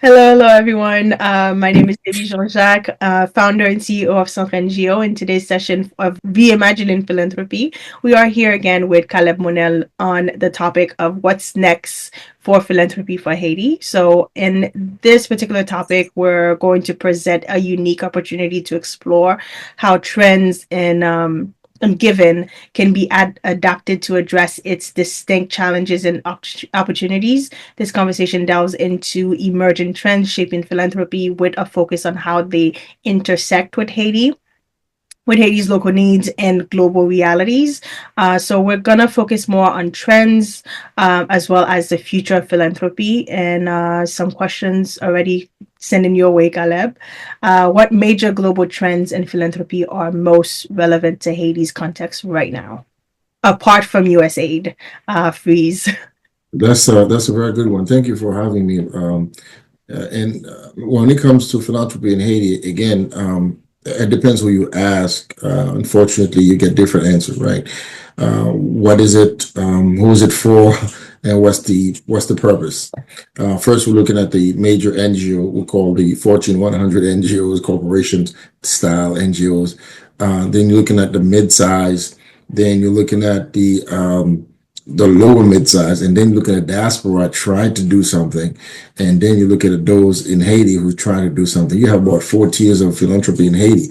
Hello, everyone. My name is Debbie Jean-Jacques, founder and CEO of Centre NGO. In today's session of Reimagining Philanthropy, we are here again with Caleb Monel on the topic of what's next for philanthropy for Haiti. So, in this particular topic, we're going to present a unique opportunity to explore how trends in giving can be adapted to address its distinct challenges and opportunities. This conversation delves into emerging trends shaping philanthropy with a focus on how they intersect with Haiti's local needs and global realities. So we're gonna focus more on trends as well as the future of philanthropy and some questions already sending your way, Caleb. What major global trends in philanthropy are most relevant to Haiti's context right now, apart from USAID freeze? That's a very good one. Thank you for having me. And when it comes to philanthropy in Haiti, again, it depends who you ask. Unfortunately, you get different answers, right? What is it? Who is it for? And what's the purpose? First, we're looking at the major NGO we call the Fortune 100 NGOs, corporations style NGOs. Then you're looking at the mid-size. Then you're looking at the lower mid-size, and then you look at a diaspora trying to do something, and then you look at those in Haiti who's trying to do something. You have about 4 tiers of philanthropy in Haiti,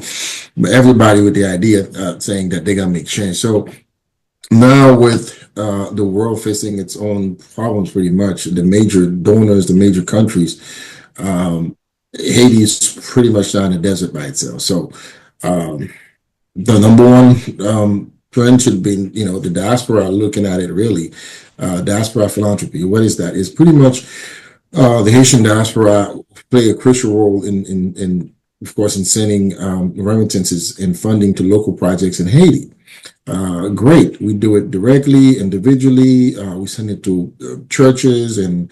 but everybody with the idea saying that they're gonna make change. So now with the world facing its own problems, pretty much the major donors, the major countries, Haiti is pretty much down in the desert by itself. So um, the number one trend should be, the diaspora looking at it really. Diaspora philanthropy. What is that? It's pretty much the Haitian diaspora play a crucial role in of course, in sending remittances and funding to local projects in Haiti. Great. We do it directly, individually. We send it to churches and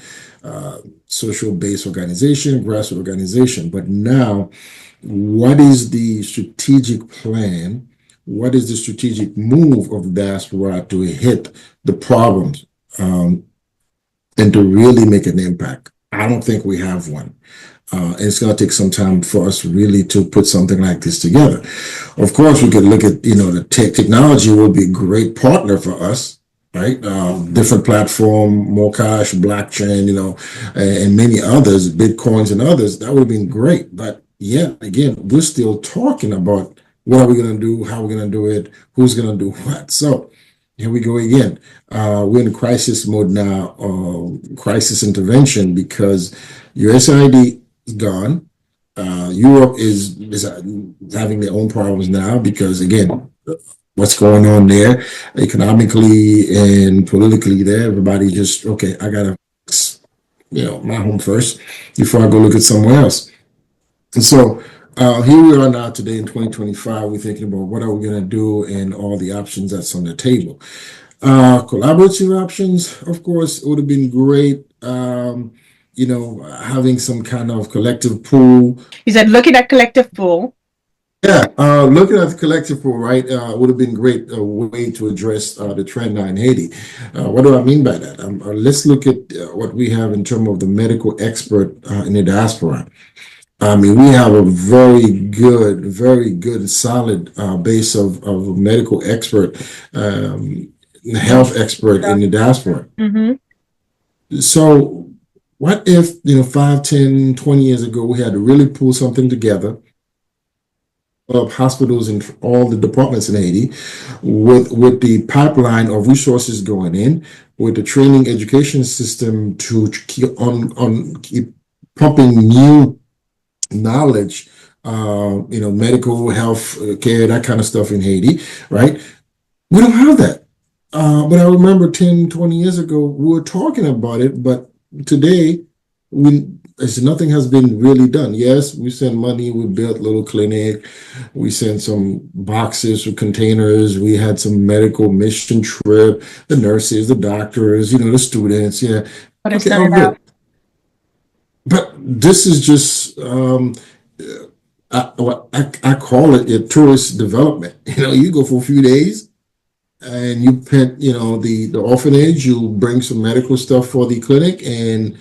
social-based organization, grassroots organization. But now, what is the strategic plan? What is the strategic move of the diaspora to hit the problems and to really make an impact? I don't think we have one. And it's going to take some time for us really to put something like this together. Of course, we could look at, the technology will be a great partner for us, right? Different platform, Mocash, blockchain, and many others, Bitcoins and others, that would have been great. But yeah, again, we're still talking about what are we going to do, how we're going to do it, who's going to do what. So here we go again. We're in crisis mode now, crisis intervention, because USAID is gone. Europe is having their own problems now because, again, what's going on there economically and politically there, everybody just, okay, I got to, my home first before I go look at somewhere else. And so here we are now today in 2025. We're thinking about what are we going to do and all the options that's on the table. Collaborative options, of course, would have been great. Having some kind of collective pool. You said looking at collective pool. Yeah, looking at the collective pool, right, would have been great way to address the trend now in Haiti. What do I mean by that? Let's look at what we have in terms of the medical expert in the diaspora. I mean, we have a very good, solid base of medical expert, health expert in the diaspora. Mm-hmm. So what if, 5, 10, 20 years ago, we had to really pull something together of hospitals and all the departments in Haiti with the pipeline of resources going in, with the training education system to keep keep pumping new knowledge, medical health care, that kind of stuff in Haiti, right? We don't have that. But I remember 10, 20 years ago, we were talking about it, but today, nothing has been really done. Yes, we send money, we built a little clinic, we sent some boxes or containers, we had some medical mission trip, the nurses, the doctors, the students, yeah. But it's Okay, not all enough. good. But this is just I call it a tourist development. You go for a few days and you pet, the orphanage, you bring some medical stuff for the clinic, and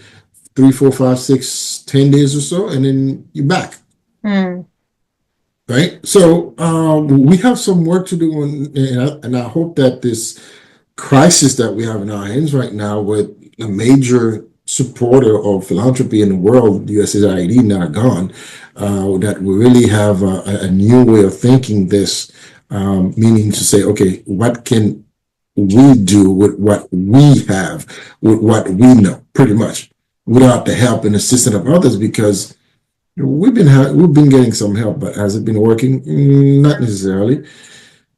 three, four, five, six, 10 days or so, and then you're back. Mm. Right. So we have some work to do, and I hope that this crisis that we have in our hands right now, with a major supporter of philanthropy in the world, USAID, now gone, that we really have a new way of thinking this, meaning to say, okay, what can we do with what we have, with what we know, pretty much, without the help and assistance of others, because we've been getting some help, but has it been working? Not necessarily.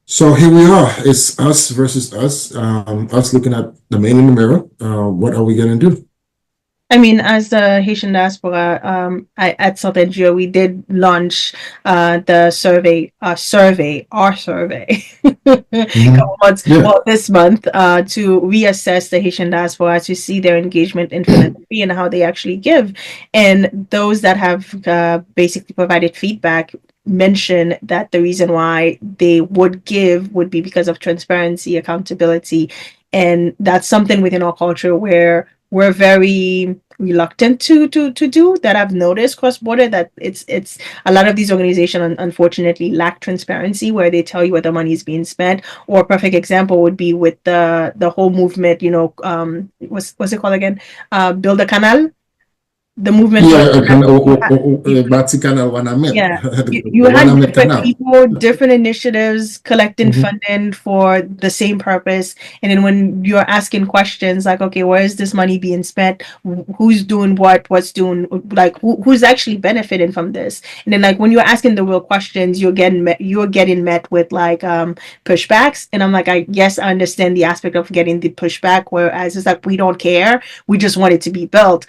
So here we are. It's us versus us. Us looking at the man in the mirror. What are we gonna do? I mean, as the Haitian diaspora, at South NGO, we did launch the our survey, couple months, Yeah. well, this month, to reassess the Haitian diaspora to see their engagement in philanthropy and how they actually give. And those that have basically provided feedback mention that the reason why they would give would be because of transparency, accountability, and that's something within our culture where we're very reluctant to do that. I've noticed cross border that it's a lot of these organizations unfortunately lack transparency where they tell you where the money is being spent. Or a perfect example would be with the whole movement, what's it called again, build a canal, the movement for Yeah, kan you, bati kanal wanamet, yeah, you the had wanamet different canal. people, different initiatives collecting Mhm. funding for the same purpose. And then when you're asking questions like, okay, where is this money being spent? Who's doing what? What's doing, like, who's actually benefiting from this? And then, like, when you're asking the real questions, you're getting met with like pushbacks. And I'm like, I yes, I understand the aspect of getting the pushback, whereas it's like we don't care, we just want it to be built.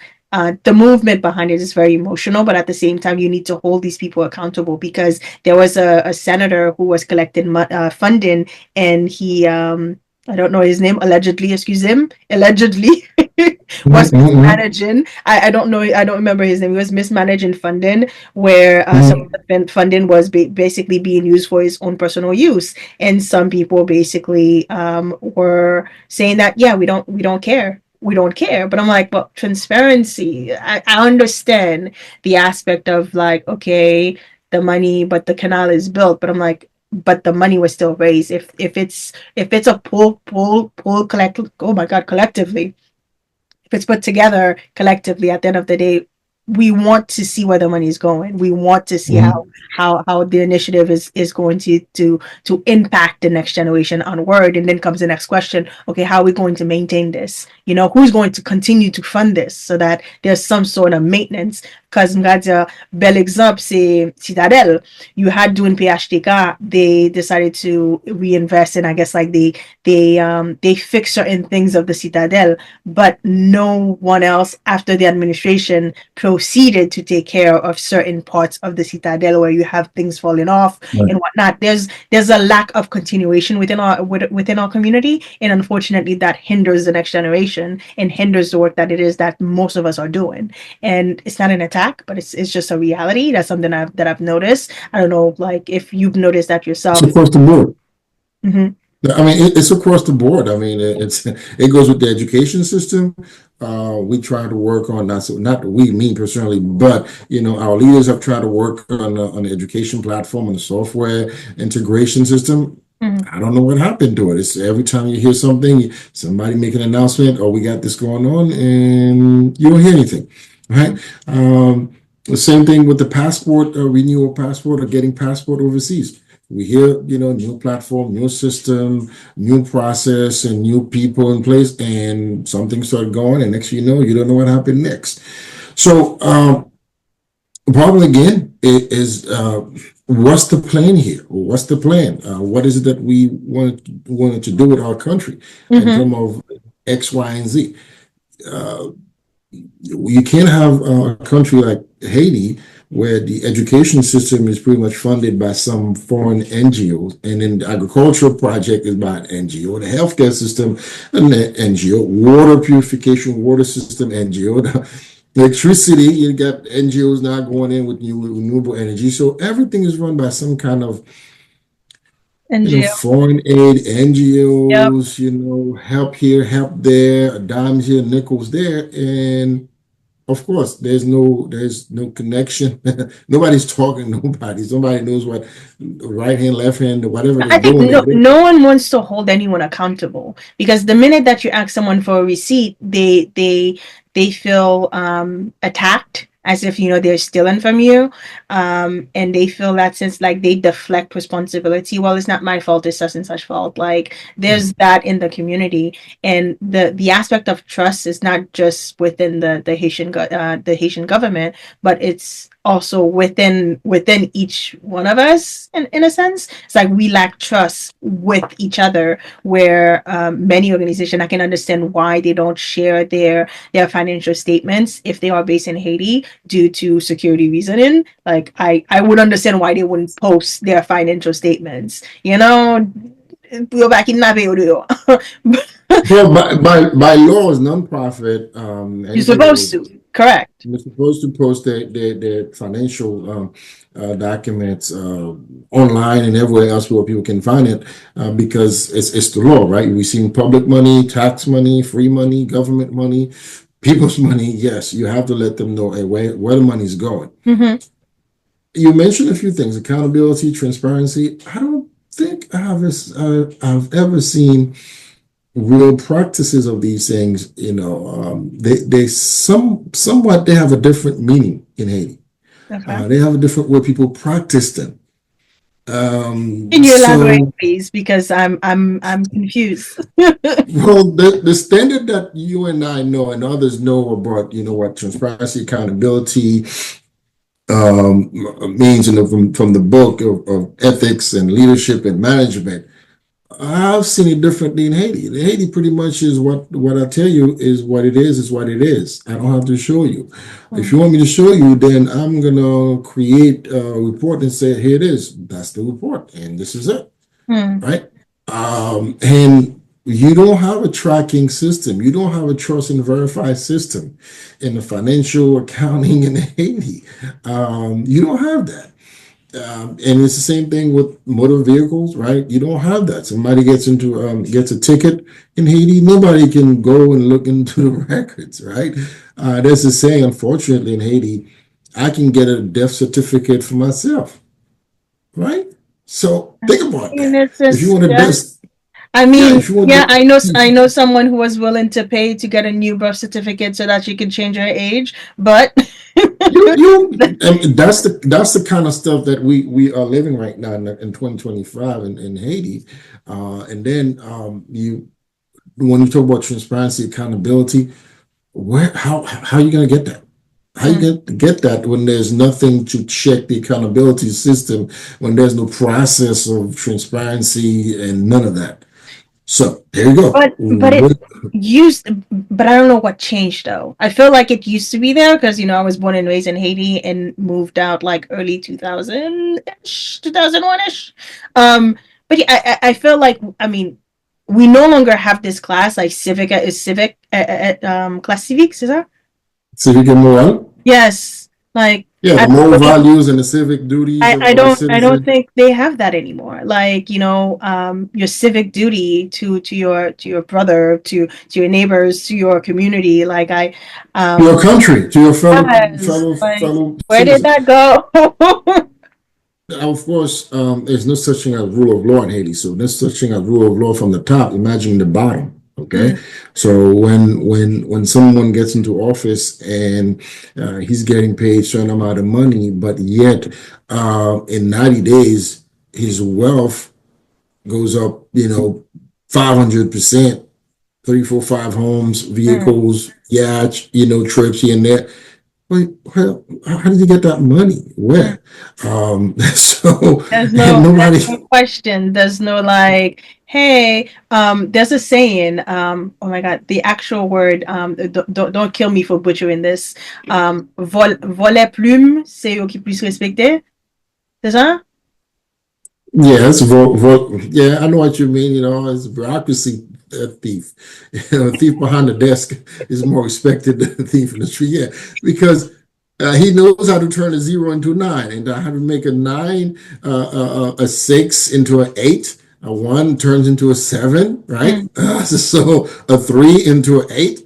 The movement behind it is very emotional, but at the same time, you need to hold these people accountable because there was a senator who was collecting funding, and he, I don't know his name, allegedly, excuse him, allegedly was Mhm, mhm, mismanaging. I don't know, I don't remember his name. He was mismanaging funding, where some mhm, of the funding was basically being used for his own personal use, and some people basically were saying that, yeah, we don't care, we don't care. But I'm like, well, transparency, I understand the aspect of like, okay, the money, but the canal is built. But I'm like, but the money was still raised. If it's a pull collect, oh my god, collectively, if it's put together collectively, at the end of the day, we want to see where the money is going. We want to see how mhm. how the initiative is going to impact the next generation onward. And then comes the next question: okay, how are we going to maintain this? Who's going to continue to fund this so that there's some sort of maintenance? Because Mgadja, bel exemple, c'est Citadel. You had doing PHTK, they decided to reinvest, and I guess like they fix certain things of the Citadel, but no one else after the administration proceeded to take care of certain parts of the Citadel where you have things falling off Right. and whatnot. There's a lack of continuation within our community, and unfortunately, that hinders the next generation and hinders the work that it is that most of us are doing. And it's not an attack, but it's just a reality. That's something I've noticed. I don't know, like if you've noticed that It's yourself. across the board. Mm-hmm. I mean, it's across the board. I mean, it goes with the education system. We try to work on, not we, me personally, but our leaders have tried to work on the education platform and the software integration system. Mm-hmm. I don't know what happened to it. It's every time you hear something, somebody make an announcement, "Oh, we got this going on," and you don't hear anything, right? The same thing with the passport, renewal passport, or getting passport overseas. We hear, new platform, new system, new process, and new people in place, and something started going, and next thing you don't know what happened next. So, the problem again is, what's the plan here? What's the plan? What is it that we wanted to do with our country in Mm-hmm. terms of X, Y, and Z? Uh, you can't have a country like Haiti where the education system is pretty much funded by some foreign NGOs, and then the agricultural project is by an NGO, the healthcare system an NGO, water purification, water system NGO, the electricity, you got NGOs now going in with new renewable energy. So everything is run by some kind of NGO. foreign aid, Yep. NGOs, help here, help there, dimes here, nickels there, and Of course, there's no connection. Nobody's talking to nobody. Somebody knows what right hand, left hand, whatever they're I think doing, they're doing. no one wants to hold anyone accountable because the minute that you ask someone for a receipt, they feel attacked as if they're stealing from you, and they feel that since like they deflect responsibility. Well, it's not my fault; it's such and such fault. Like there's that in the community, and the aspect of trust is not just within the Haitian government, but it's also within each one of us in a sense. It's like we lack trust with each other, where many organizations, I can understand why they don't share their financial statements if they are based in Haiti due to security reasoning. Like I would understand why they wouldn't post their financial statements, go back in Nabeo. Well, by law, as nonprofit, You're anybody supposed will to, correct. they're supposed to post their financial documents online and everywhere else where people can find it because it's the law, right? We've seen public money, tax money, free money, government money, people's money. Yes, you have to let them know where the money's going. Mm-hmm. You mentioned a few things: accountability, transparency. I don't think I've ever seen real practices of these things. They somewhat they have a different meaning in Haiti. Okay. They have a different way people practice them. Can you elaborate, So, please? Because I'm confused. well, the standard that you and I know and others know about, what transparency, accountability means from the book of ethics and leadership and management. I've seen it differently in Haiti. Haiti pretty much is what I tell you is what it is what it is. I don't have to show you. If you want me to show you, then I'm gonna create a report and say, here it is. That's the report, and this is it, Hmm. right? And you don't have a tracking system. You don't have a trust and verify system in the financial accounting in Haiti. You don't have that. And it's the same thing with motor vehicles, right? You don't have that. Somebody gets a ticket in Haiti, nobody can go and look into the records, right? There's a saying, unfortunately, in Haiti, I can get a death certificate for myself, right? So think about And that. it's If you just, want to yeah. death, I yeah, mean, if you want yeah, to, I know someone who was willing to pay to get a new birth certificate so that she could change her age, but and that's the kind of stuff that we are living right now in 2025 in Haiti. And then you when you talk about transparency, accountability, how are you going to get that? How you Hmm. going to get that when there's nothing to check the accountability system, when there's no process of transparency and none of that? So there you go. But it used, but I don't know what changed though. I feel like it used to be there because I was born and raised in Haiti and moved out like early 2000 ish, 2001 ish. But yeah, I feel like, I mean, we no longer have this class like civic class civics, is that? Civic and moral. Yes, like Yeah, I the moral don't values and the civic duties I of a don't citizen. think they have that anymore. Like, your civic duty to your brother, to your neighbors, to your community. Like To your um country, to your yes, like fellow where did citizen. that go? Of course, there's no such thing as rule of law in Haiti. So there's such thing as rule of law from the top. Imagine the bottom. Okay, Mm, so when someone gets into office and he's getting paid a certain amount of money, but yet in 90 days his wealth goes up, 500%, 3, 4, 5 homes, mm, vehicles, yachts, trips here and there. Well, how did you get that money? mm. Where? So, There's and there's nobody, no question. There's no like, hey, there's a saying, oh my God, the actual word, don't kill me for butchering this. Voler plume, c'est eux qui plus respecté. C'est ça? yeah, yeah, I know what you mean. It's bureaucracy thief. A thief behind the desk is more respected than a thief in the street. Yeah, because he knows how to turn a zero into a nine, and how to make a nine, a six into an eight, a one turns into a seven, right? Mm, So a three into an eight.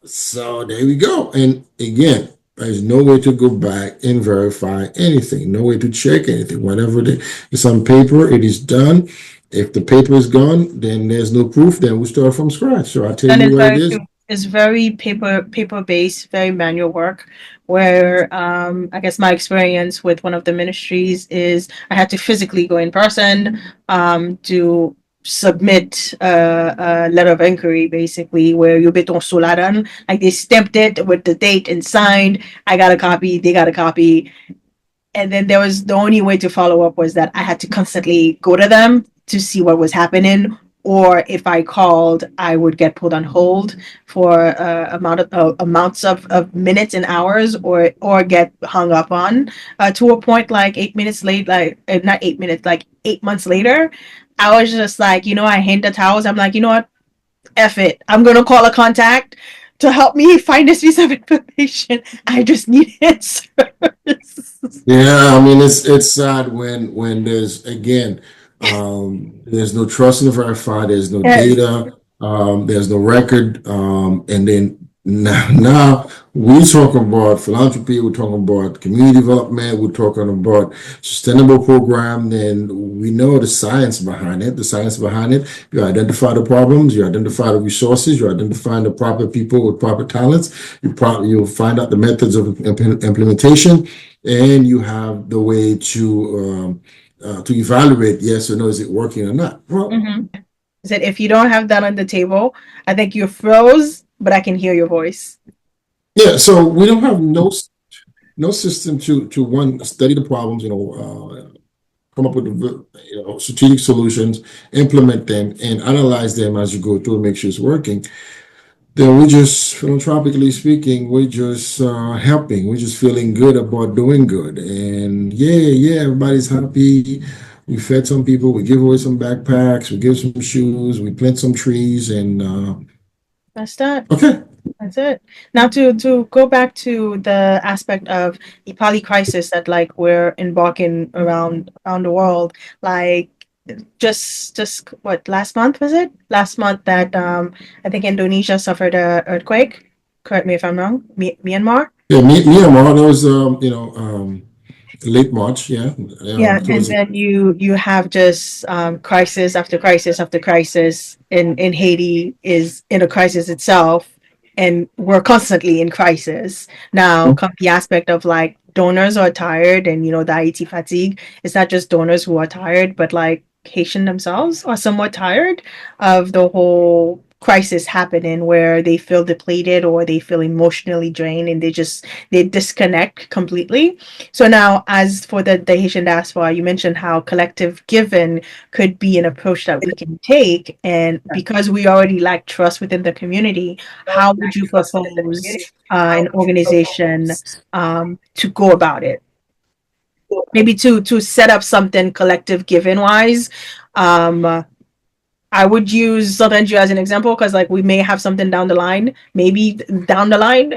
So there we go. And again, there's no way to go back and verify anything, no way to check anything. Whatever it's on paper, it is done. If the paper is gone, then there's no proof. Then we start from scratch. So I tell And you it's what it very is. it's very paper based, very manual work. Where I guess my experience with one of the ministries is I had to physically go in person to submit a letter of inquiry, basically, where you bit on solaran, like they stamped it with the date and signed. I got a copy, they got a copy, and then there was the only way to follow up was that I had to constantly go to them to see what was happening, or if I called, I would get put on hold for amounts of minutes and hours, or get hung up on to a point like 8 minutes late, like not 8 minutes, like 8 months later. I was just like, I hang the towels. I'm like, you know what? F it. I'm gonna call a contact to help me find this piece of information. I just need answers. Yeah, I mean it's sad when there's again there's no trust in the verify, there's no Yes. data, there's no record, and then now we're talking about philanthropy, we're talking about community development, we're talking about sustainable program, then we know the science behind it. The science behind it, you identify the problems, you identify the resources, you identify the proper people with proper talents, you'll find out the methods of implementation, and you have the way to evaluate yes or no, is it working or not. Well, Mm-hmm. I said, if you don't have that on the table, I think you froze, but I can hear your voice. yeah. So we don't have no system to one study the problems. Come up with strategic solutions, implement them, and analyze them as you go through and make sure it's working. Then we just, philanthropically speaking, we're just helping. We're just feeling good about doing good. And yeah, everybody's happy. We fed some people, we give away some backpacks, we give some shoes, we plant some trees, and That's that. okay. That's it. Now to go back to the aspect of the poly crisis that like we're embarking around the world, like just what, last month was it? Last month that I think Indonesia suffered a earthquake. Correct me if I'm wrong. Myanmar. Yeah, Myanmar, that was, late March, yeah, Yeah, and towards the then you have just crisis after crisis after crisis, in Haiti is in a crisis itself, and we're constantly in crisis. Now, come the aspect of like donors are tired, and the Haiti fatigue. It's not just donors who are tired, but like Haitian themselves are somewhat tired of the whole crisis happening, where they feel depleted or they feel emotionally drained, and they disconnect completely. So now, as for the Haitian diaspora, you mentioned how collective giving could be an approach that we can take. And because we already lack trust within the community, how would you propose an organization to go about it? Maybe to set up something collective giving wise. I would use Southern Jew as an example because, like, we may have something down the line. Maybe down the line,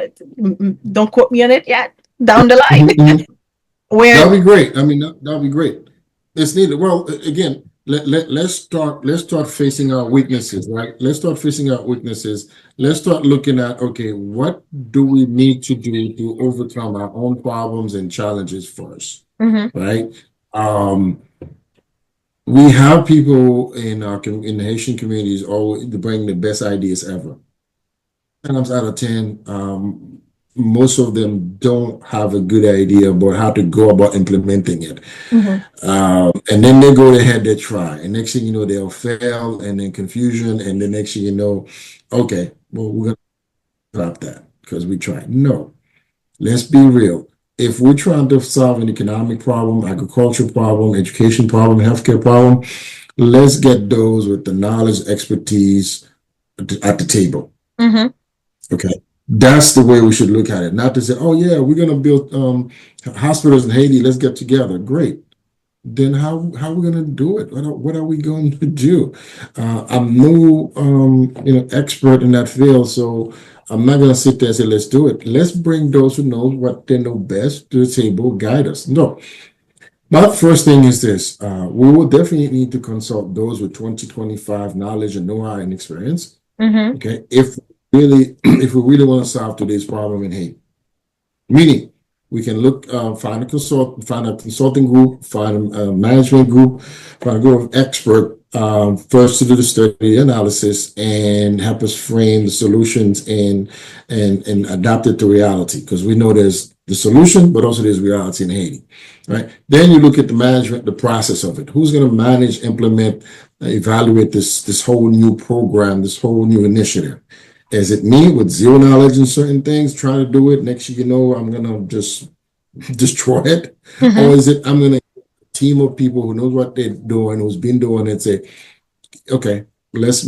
don't quote me on it yet. Down the line, Mhm, mhm. where. That'd be great. I mean, that'd be great. It's needed. Well, again, let's start facing our weaknesses, right? Let's start facing our weaknesses. Let's start looking at, okay, what do we need to do to overcome our own problems and challenges first, Mhm. right? Um, we have people in the Haitian communities always to bring the best ideas ever. Times out of 10, most of them don't have a good idea about how to go about implementing it. Mhm. And then they go ahead, they try. And next thing you know, they'll fail and then confusion. And the next thing you know, okay, well, we're going to stop that because we tried. No, let's be real. If we're trying to solve an economic problem, agricultural problem, education problem, healthcare problem, let's get those with the knowledge, expertise at the table. Mhm. Okay. That's the way we should look at it. Not to say, oh yeah, we're gonna build hospitals in Haiti, let's get together. Great. Then how are we gonna do it? What are we going to do? I'm no expert in that field, so I'm not gonna sit there and say, let's do it. Let's bring those who know what they know best to the table, guide us. No. My first thing is this. We will definitely need to consult those with 2025 knowledge and know-how and experience. Mhm. Okay. really, if we really want to solve today's problem in Haiti. Meaning, we can look, find a consulting group, find a management group, find a group of expert first to do the study analysis and help us frame the solutions and adapt it to reality. Because we know there's the solution, but also there's reality in Haiti, right? Then you look at the management, the process of it. Who's going to manage, implement, evaluate this whole new program, this whole new initiative? Is it me with zero knowledge in certain things trying to do it? Next thing you know, I'm gonna just destroy it, or Mm-hmm. is it I'm gonna team of people who knows what they're doing, who's been doing it, say, okay, let's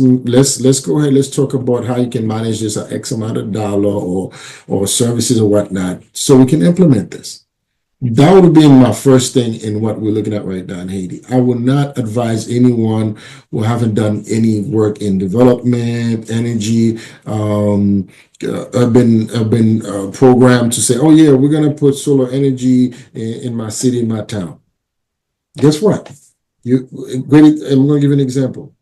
go ahead, let's talk about how you can manage this at X amount of dollar or services or whatnot, so we can implement this. That would be my first thing in what we're looking at right now in Haiti. I would not advise anyone who haven't done any work in development, energy, have been programmed to say, "Oh yeah, we're gonna put solar energy in my city, in my town." Guess what? You great. I'm going to give you an example.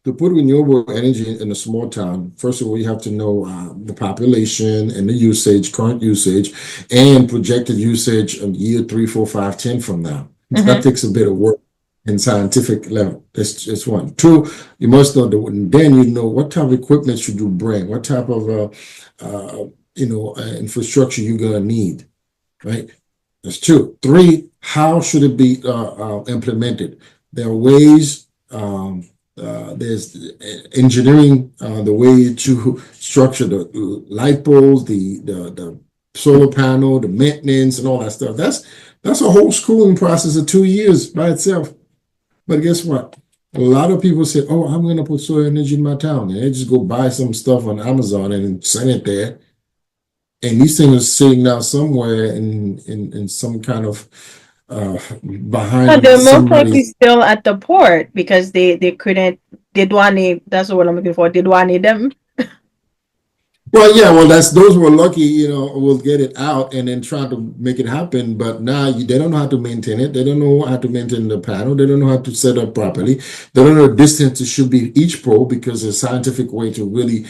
To put renewable energy in a small town, first of all, you have to know the population and the usage, current usage, and projected usage of year 3, 4, 5, 10 from now. That Mm-hmm. takes a bit of work in scientific level. That's one. Two, you must know then you know what type of equipment should you bring, what type of infrastructure you're gonna need, right? That's two. Three, how should it be implemented? There are ways. There's engineering, the way to structure the light poles, the solar panel, the maintenance, and all that stuff. That's a whole schooling process of 2 years by itself. But guess what? A lot of people say, "Oh, I'm going to put solar energy in my town," and they just go buy some stuff on Amazon and send it there. And these things are sitting now somewhere in some kind of No, behind they're most likely somebody's. still at the port because they couldn't they douane, that's what I'm looking for. They douane them. Well, yeah, well, that's those who are lucky, will get it out and then try to make it happen. But now they don't know how to maintain it. They don't know how to maintain the panel. They don't know how to set up properly. They don't know the distance it should be each pole because there's a scientific way to really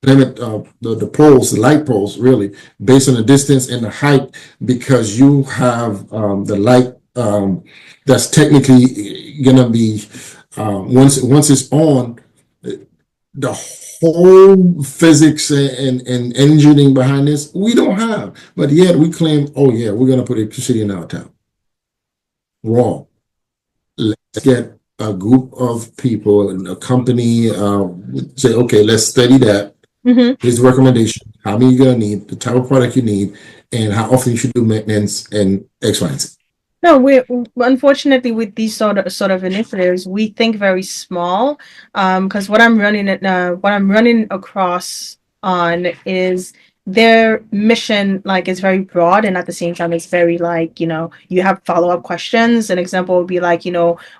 limit the poles, the light poles, really based on the distance and the height, because you have the light that's technically gonna be once it's on, the whole physics and engineering behind this we don't have, but yet we claim, oh yeah, we're gonna put electricity in our town. Wrong. Let's get a group of people and a company, say, okay, let's study that. Mm-hmm. Here's the recommendation: how many you're gonna need, the type of product you need, and how often you should do maintenance and X, Y, and Z. No, we unfortunately with these sort of initiatives, we think very small. Because what I'm running across on is their mission, like, is very broad, and at the same time it's very, like, you have follow-up questions. An example would be like,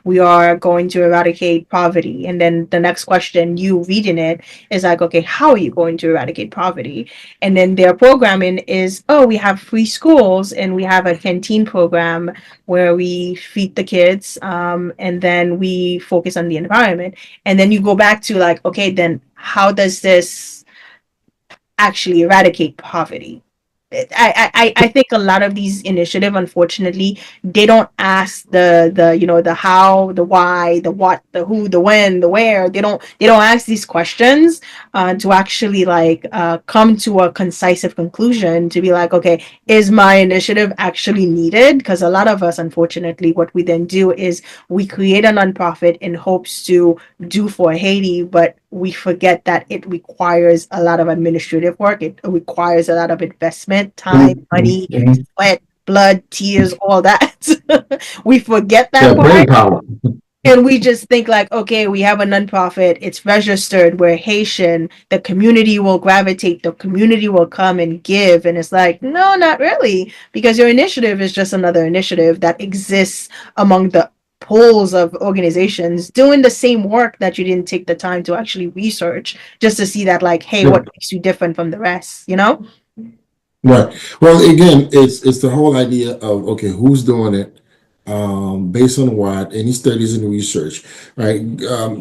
we are going to eradicate poverty, and then the next question, you reading it, is like, okay, how are you going to eradicate poverty? And then their programming is, oh, we have free schools and we have a canteen program where we feed the kids, and then we focus on the environment. And then you go back to, like, okay, then how does this actually eradicate poverty? I think a lot of these initiatives, unfortunately, they don't ask the how, the why, the what, the who, the when, the where. They don't ask these questions to actually, like, come to a concise conclusion, to be like, okay, is my initiative actually needed? Because a lot of us, unfortunately, what we then do is we create a nonprofit in hopes to do for Haiti, but we forget that it requires a lot of administrative work. It requires a lot of investment, time, money, Mhm. sweat, blood, tears, all that. We forget that Yeah, brain part. power. And we just think, like, okay, we have a nonprofit, it's registered, we're Haitian, the community will gravitate, the community will come and give. And it's like, no, not really, because your initiative is just another initiative that exists among the pools of organizations doing the same work that you didn't take the time to actually research, just to see that, like, hey, Yeah. what makes you different from the rest? Right. Well, again, it's the whole idea of, okay, who's doing it? Based on what? Any studies and research, right?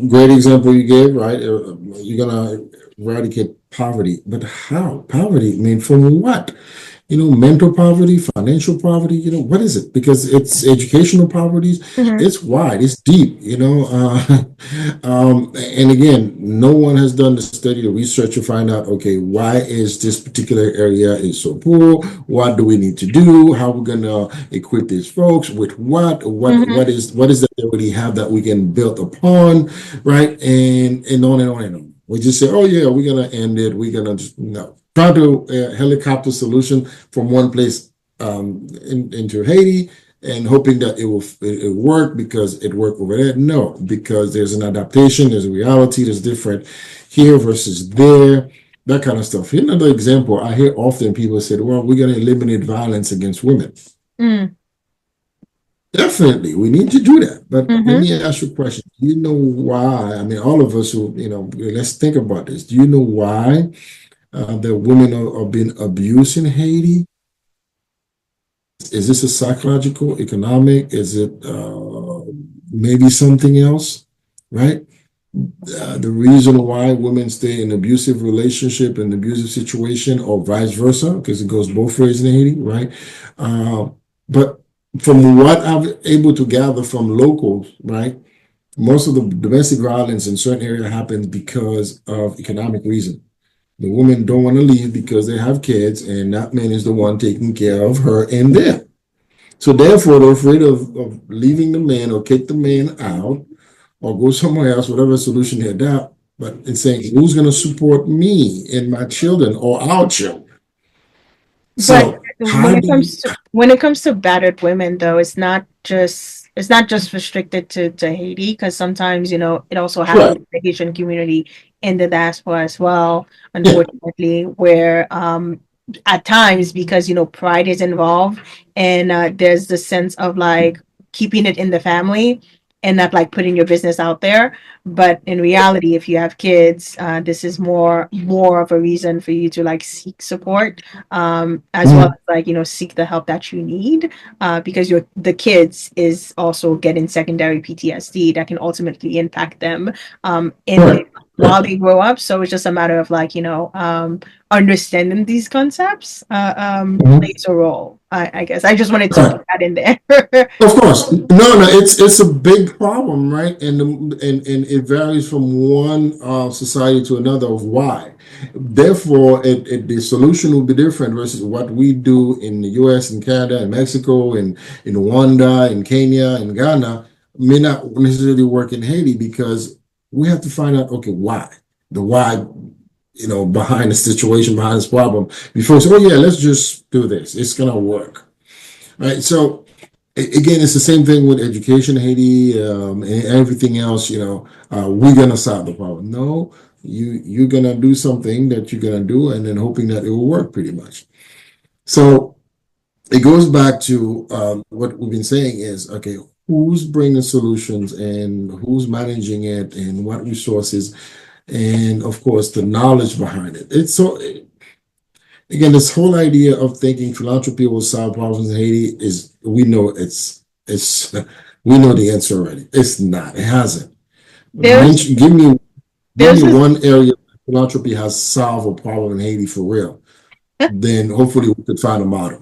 Great example you gave, right? You're gonna eradicate poverty, but how? Poverty, I mean, from what? Mental poverty, financial poverty, what is it? Because it's educational poverty, Mm-hmm. it's wide, it's deep, and again, no one has done the study, the research to find out, okay, why is this particular area is so poor? What do we need to do? How we're gonna equip these folks with what? What Mm-hmm. what is what is that they already have that we can build upon, right? And on and on and on. We just say, oh yeah, we're gonna end it. We're gonna just no try to helicopter solution from one place into Haiti and hoping that it work because it worked over there. No, because there's an adaptation, there's a reality, there's different here versus there, that kind of stuff. Here's another example. I hear often people say, well, we're going to eliminate violence against women. Mm. Definitely, we need to do that. But let Mm-hmm. me ask you a question. Do you know why? I mean, all of us who, let's think about this. Do you know why the women are being abused in Haiti? Is this a psychological, economic? Is it maybe something else? Right? The reason why women stay in abusive relationship and abusive situation, or vice versa, because it goes both ways in Haiti, right? Uh, but from what I'm able to gather from locals, right, most of the domestic violence in certain areas happens because of economic reason. The women don't want to leave because they have kids, and that man is the one taking care of her and them. So therefore, they're afraid of leaving the man or kick the man out or go somewhere else, whatever solution they adapt. But it's saying, who's going to support me and my children or our children? But So how do you? when it comes to battered women, though, it's not just restricted to Haiti, because sometimes it also happens Right. in the Haitian community in the diaspora as well. Yeah. Unfortunately, where at times, because pride is involved, and there's the sense of like keeping it in the family and not like putting your business out there. But in reality, if you have kids, this is more of a reason for you to like seek support, as well Mhm. as like seek the help that you need, because the kids is also getting secondary PTSD that can ultimately impact them in the Right. Right. while they grow up. So it's just a matter of like understanding these concepts Mhm. plays a role. I guess I just wanted to put Right. that in there. Of course, no, it's a big problem, right? And it varies from one society to another of why. Therefore, the solution will be different versus what we do in the U.S. and Canada and Mexico and in Rwanda and Kenya and Ghana may not necessarily work in Haiti because we have to find out, okay, why the why, behind the situation, behind this problem before we say, oh yeah, let's just do this. It's gonna work, right? So again, it's the same thing with education, Haiti, and everything else. We're gonna solve the problem. No, you're gonna do something that you're gonna do, and then hoping that it will work, pretty much. So it goes back to what we've been saying is okay. Who's bringing solutions and who's managing it and what resources and of course the knowledge behind it. It's so again, this whole idea of thinking philanthropy will solve problems in Haiti is we know it's we know the answer already. It's not. It hasn't. there's Mention, give me there's this one area philanthropy has solved a problem in Haiti for real. Then hopefully we could find a model.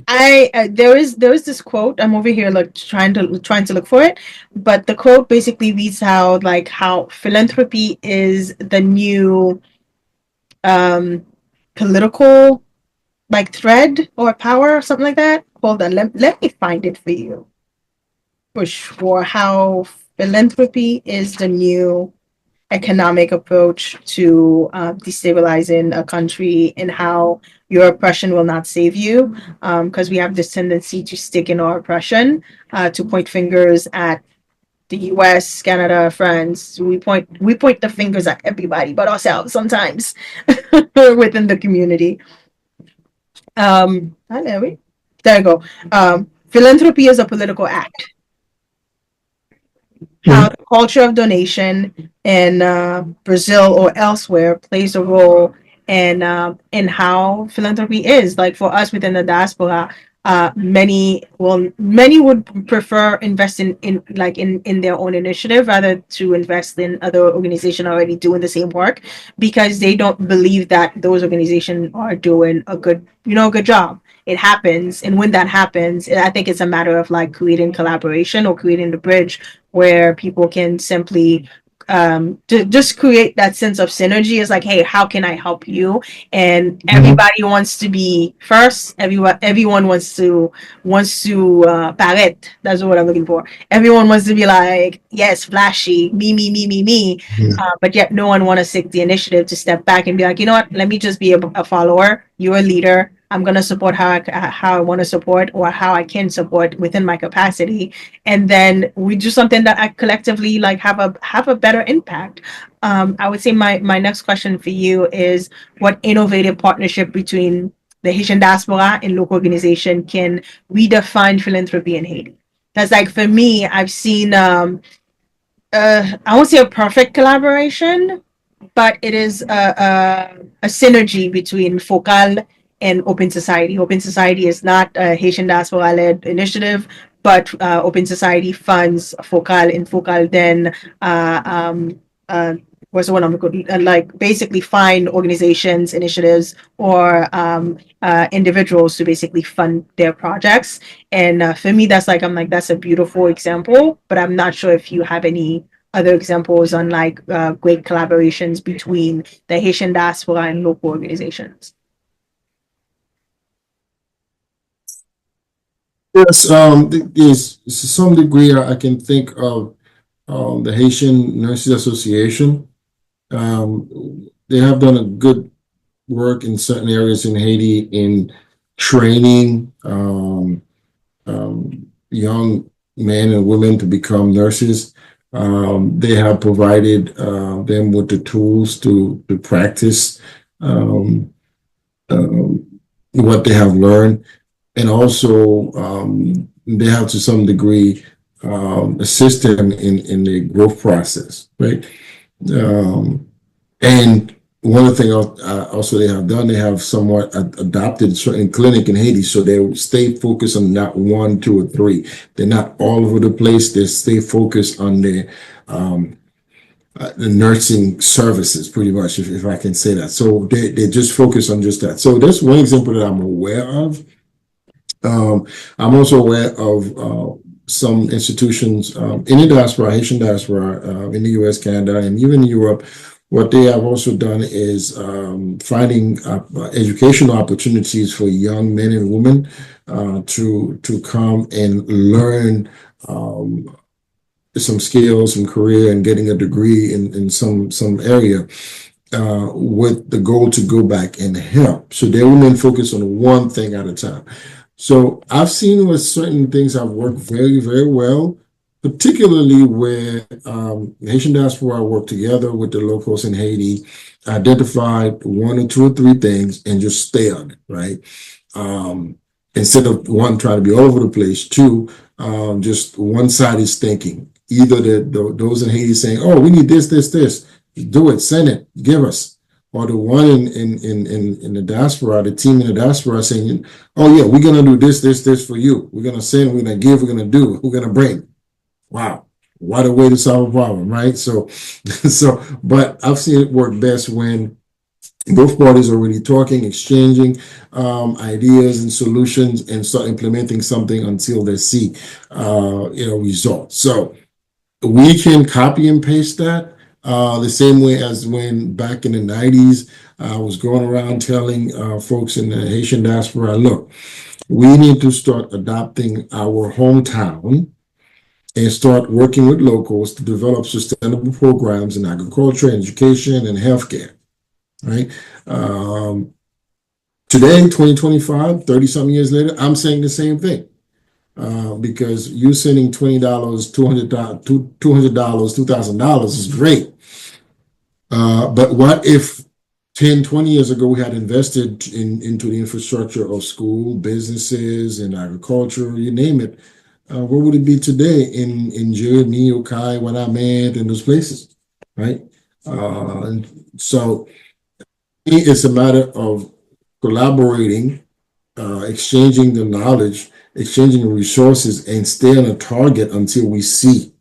I there is this quote. I'm over here like trying to look for it, but the quote basically reads how philanthropy is the new um political like thread or power or something like that. Hold on, let me find it for you for sure. How philanthropy is the new economic approach to destabilizing a country, and how your oppression will not save you, because we have this tendency to stick in our oppression, to point fingers at the US, Canada, France. We point the fingers at everybody but ourselves sometimes within the community. There we go. Philanthropy is a political act. How Mhm. the culture of donation in Brazil or elsewhere plays a role in how philanthropy is. Like for us within the diaspora, many would prefer invest in like in their own initiative rather to invest in other organizations already doing the same work, because they don't believe that those organizations are doing a good job. It happens, and when that happens, I think it's a matter of like creating collaboration or creating the bridge where people can simply to just create that sense of synergy. Is like, hey, how can I help you? And everybody wants to be first. Everyone wants to parrot. That's what I'm looking for. Everyone wants to be like, yes, flashy, me. But yet no one want to take the initiative to step back and be like, you know what? Let me just be a follower. You're a leader. I'm gonna support how I want to support, or how I can support within my capacity, and then we do something that I collectively like have a better impact. I would say my next question for you is, what innovative partnership between the Haitian diaspora and local organization can redefine philanthropy in Haiti? Because like for me, I've seen I won't say a perfect collaboration, but it is a synergy between Focal and Open Society. Open Society is not a Haitian diaspora led initiative, but Open Society funds Focal, and Focal then what's the one I'm looking like basically find organizations, initiatives, or individuals to basically fund their projects. And for me, that's like I'm like that's a beautiful example, but I'm not sure if you have any other examples on like great collaborations between the Haitian diaspora and local organizations. Yes, there's to some degree I can think of the Haitian Nurses Association. They have done a good work in certain areas in Haiti in training young men and women to become nurses. They have provided them with the tools to practice um, what they have learned, and also they have to some degree assist them in the growth process, right? Um, and one of the things also they have done, they have somewhat adopted a certain clinic in Haiti, so they stay focused on not one, two, or three. They're not all over the place. They stay focused on the nursing services, pretty much, if I can say that. So they just focus on just that. So that's one example that I'm aware of. I'm also aware of some institutions in the diaspora, Haitian diaspora, in the US, Canada, and even Europe. What they have also done is finding educational opportunities for young men and women to come and learn some skills, some career, and getting a degree in some area with the goal to go back and help. So they remain focused on one thing at a time. So I've seen with certain things have worked very, very well, particularly where the Haitian diaspora worked together with the locals in Haiti, identified one or two or three things, and just stay on it, right? Instead of one trying to be all over the place, two, just one side is thinking. Either those in Haiti saying, "Oh, we need this, do it, send it, give us," or the one in the diaspora, the team in the diaspora saying, "Oh yeah, we're gonna do this for you. We're gonna send, we're gonna give, we're gonna do, we're gonna bring." Wow, what a way to solve a problem, right? So, but I've seen it work best when both parties are really talking, exchanging ideas and solutions, and start implementing something until they see, results. So we can copy and paste that the same way as when back in the 90s, I was going around telling folks in the Haitian diaspora, look, we need to start adopting our hometown and start working with locals to develop sustainable programs in agriculture, education, and healthcare, right? Today, 2025, 30 something years later, I'm saying the same thing. Because you sending $20, $200, $2,000 is great. But what if 10, 20 years ago we had invested into the infrastructure of school, businesses, and agriculture, you name it? Where would it be today in Jeremy, Okai, Wanamant, and those places, right? And so it's a matter of collaborating exchanging the knowledge, exchanging the resources, and stay on a target until we see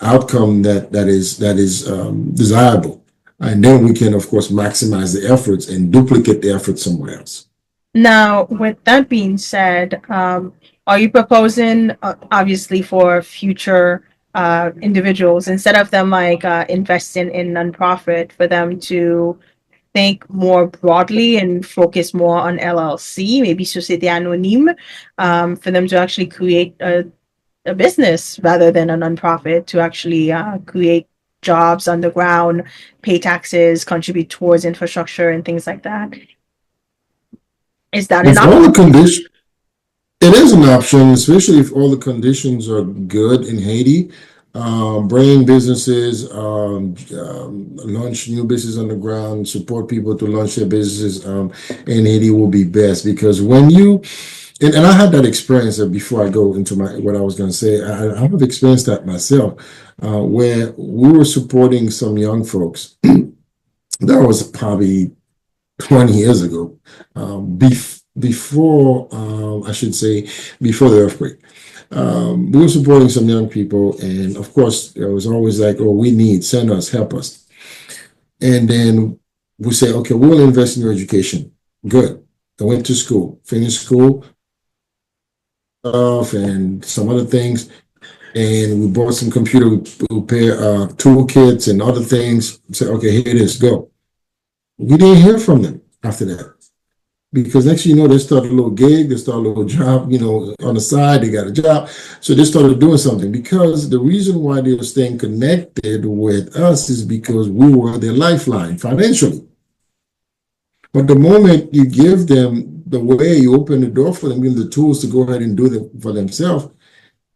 outcome that is desirable, and then we can, of course, maximize the efforts and duplicate the effort somewhere else. Now, with that being said, are you proposing, obviously, for future individuals, instead of them like investing in nonprofit, for them to think more broadly and focus more on LLC, maybe Société Anonyme, for them to actually create a business rather than a nonprofit, to actually create jobs on the ground, pay taxes, contribute towards infrastructure and things like that? Is that an If all option? the conditions, it is an option, especially if all the conditions are good in Haiti. Bring businesses, launch new business on the ground, support people to launch their businesses in Haiti will be best, because when you and I had that experience before I go into my what I was going to say. I have experienced that myself, where we were supporting some young folks. That was probably 20 years ago, before, I should say, before the earthquake. We were supporting some young people, and of course, it was always like, "Oh, we need, send us, help us." And then we say, "Okay, we'll invest in your education." Good. I went to school, finished school, and some other things, and we bought some computer repair toolkits and other things. Say, "Okay, here it is, go." We didn't hear from them after that, because next thing you know, they started a little gig, they started a little job, on the side, they got a job. So they started doing something, because the reason why they were staying connected with us is because we were their lifeline financially. But the moment you give them the way, you open the door for them, give them the tools to go ahead and do it for themselves,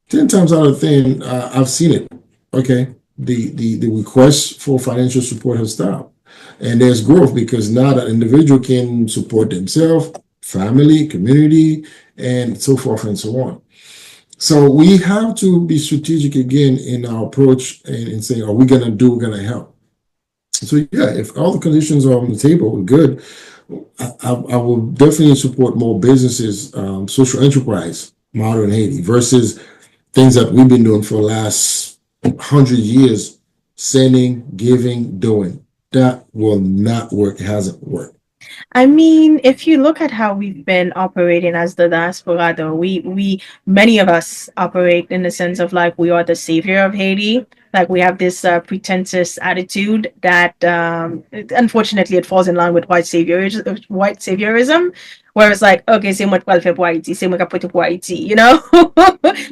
10 times out of 10, I've seen it. Okay. The request for financial support has stopped. And there's growth, because now that individual can support themselves, family, community, and so forth and so on. So we have to be strategic again in our approach, and saying, are we going to do, we're going to help. So yeah, if all the conditions are on the table, we're good. I will definitely support more businesses, social enterprise model in Haiti, versus things that we've been doing for the last 100 years, sending, giving, doing. That will not work. It hasn't worked. I mean, if you look at how we've been operating as the diaspora, though, we many of us operate in the sense of like we are the savior of Haiti. Like we have this pretentious attitude that, unfortunately, it falls in line with white saviorism, where it's like, okay, c'est moi qui le fais pour Haïti, c'est moi qui apporte pour Haïti, you know?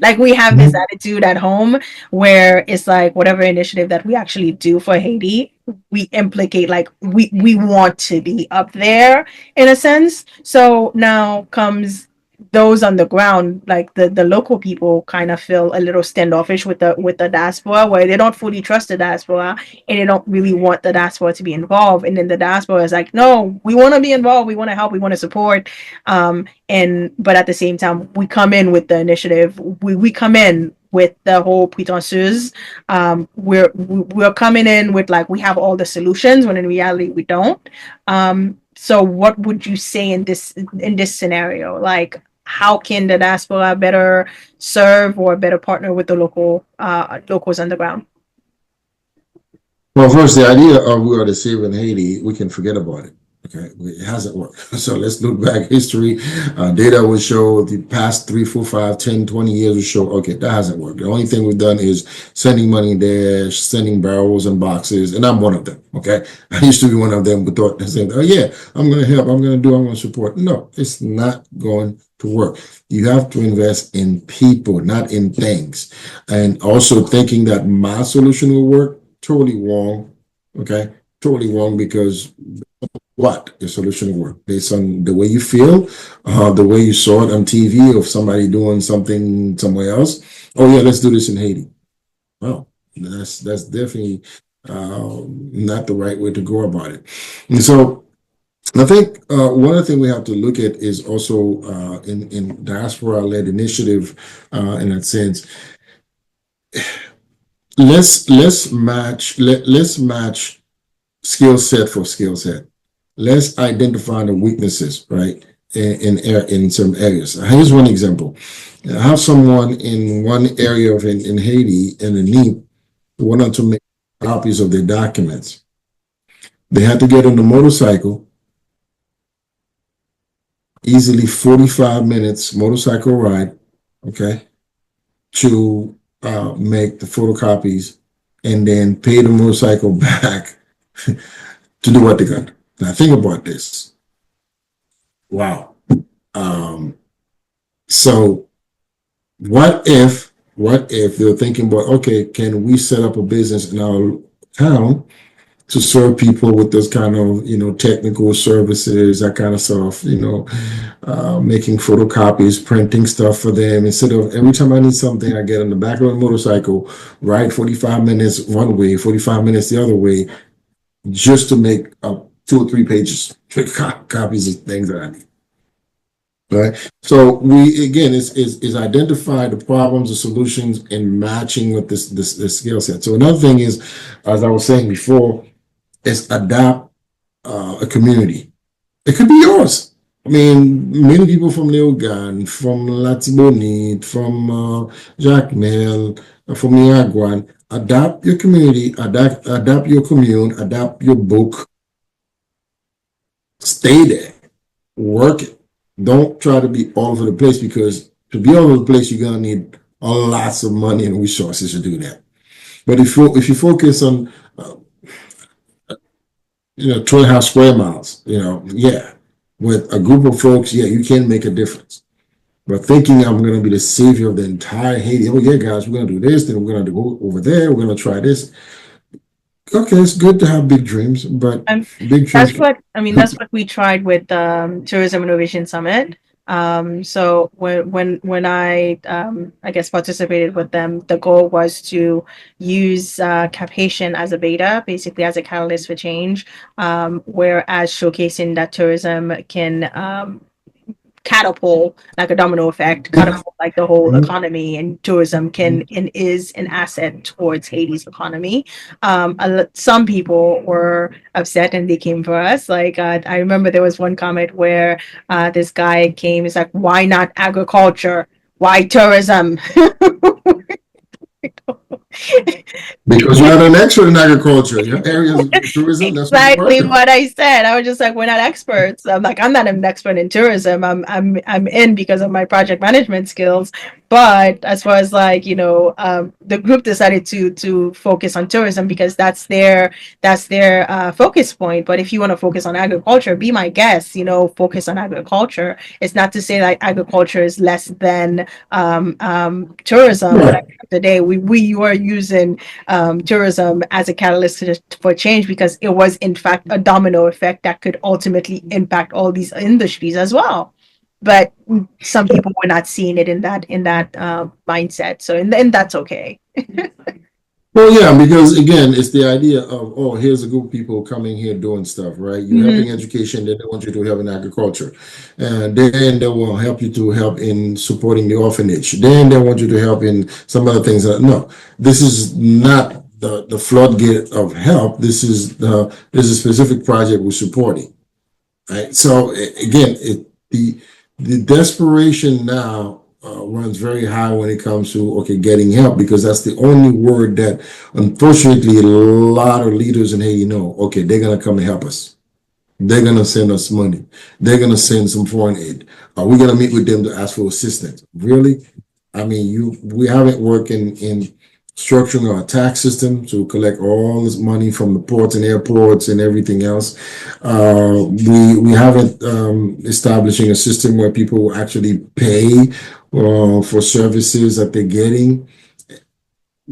Like we have this Mhm. attitude at home, where it's like whatever initiative that we actually do for Haiti, we implicate like we want to be up there in a sense. So now comes those on the ground, like the local people kind of feel a little standoffish with the diaspora, where they don't fully trust the diaspora and they don't really want the diaspora to be involved. And then the diaspora is like, no, we want to be involved, we want to help, we want to support. And but at the same time, we come in with the initiative, we come in with the whole pretenseuse. We're coming in with like we have all the solutions, when in reality we don't. So what would you say in this scenario? Like, how can the diaspora better serve or better partner with the locals on the ground? Well, first, the idea of we are the savior in Haiti, we can forget about it. Okay, it hasn't worked. So let's look back history. Data will show the past 3, 4, 5, 10, 20 years will show, okay, that hasn't worked. The only thing we've done is sending money there, sending barrels and boxes, and I'm one of them. Okay, I used to be one of them who thought, saying, oh yeah, I'm going to help, I'm going to do, I'm going to support. No, it's not going to work. You have to invest in people, not in things. And also thinking that my solution will work, totally wrong. Okay, totally wrong, because what the solution will work based on the way you feel, the way you saw it on TV of somebody doing something somewhere else. Oh yeah, let's do this in Haiti. Well, that's definitely not the right way to go about it. And so I think one of the things we have to look at is also in diaspora-led initiative, in that sense. Let's match skill set for skill set. Let's identify the weaknesses, right? in some areas. Here's one example. I have someone in one area in Haiti in the need wanted to make copies of their documents. They had to get on the motorcycle, easily 45 minutes motorcycle ride, okay, to make the photocopies and then pay the motorcycle back to do what they got. Now think about this. Wow. Um, so what if they're thinking about, okay, can we set up a business in our town to serve people with those kind of, technical services, that kind of stuff, making photocopies, printing stuff for them. Instead of every time I need something, I get on the back of a motorcycle, ride 45 minutes one way, 45 minutes the other way, just to make up 2 or 3 pages, copies of things that I need. Right. So we again is identify the problems, the solutions, and matching with this skill set. So another thing is, as I was saying before, is adapt a community. It could be yours. I mean, many people from Leogan, from Latibonite, from Jacmel, from Niaguan, adapt your community, adapt your commune, adapt your book, stay there, work it. Don't try to be all over the place, because to be all over the place, you're gonna need lots of money and resources to do that. But if you focus on 2.5 square miles, yeah, with a group of folks, yeah, you can make a difference. But thinking I'm going to be the savior of the entire Haiti, oh yeah, guys, we're going to do this, then we're going to go over there, we're going to try this. Okay, it's good to have big dreams, but And big dreams. that's what we tried with Tourism Innovation Summit. So when I guess participated with them, the goal was to use Cap Haitian as a beta, basically as a catalyst for change, whereas showcasing that tourism can catapult like a domino effect, catapult like the whole economy, and tourism can and is an asset towards Haiti's economy. Some people were upset and they came for us. Like I remember there was one comment where this guy came. He's like, "Why not agriculture? Why tourism?" Because you're not an expert in agriculture. Your area is tourism. That's what you're Exactly working on. what I said. I was just like, we're not experts. I'm like, I'm not an expert in tourism. I'm in because of my project management skills. But as far as like, the group decided to focus on tourism because that's their focus point. But if you want to focus on agriculture, be my guest. Focus on agriculture. It's not to say that agriculture is less than tourism, but at Right. the end of the day, we were using tourism as a catalyst for change because it was in fact a domino effect that could ultimately impact all these industries as well. But some people were not seeing it in that mindset. So and that's okay. Well, yeah, because again, it's the idea of, oh, here's a group of people coming here doing stuff, right? You're Mhm. helping education, then they want you to help in agriculture. And then they will help you to help in supporting the orphanage. Then they want you to help in some other things. No, this is not the floodgate of help. This is a specific project we're supporting. Right. So again, the desperation now runs very high when it comes to getting help, because that's the only word that unfortunately a lot of leaders in Haiti know. Okay, they're gonna come and help us. They're gonna send us money. They're gonna send some foreign aid. Are we gonna meet with them to ask for assistance? Really? I mean, we haven't worked in structuring our tax system to collect all this money from the ports and airports and everything else. We haven't establishing a system where people will actually pay for services that they're getting.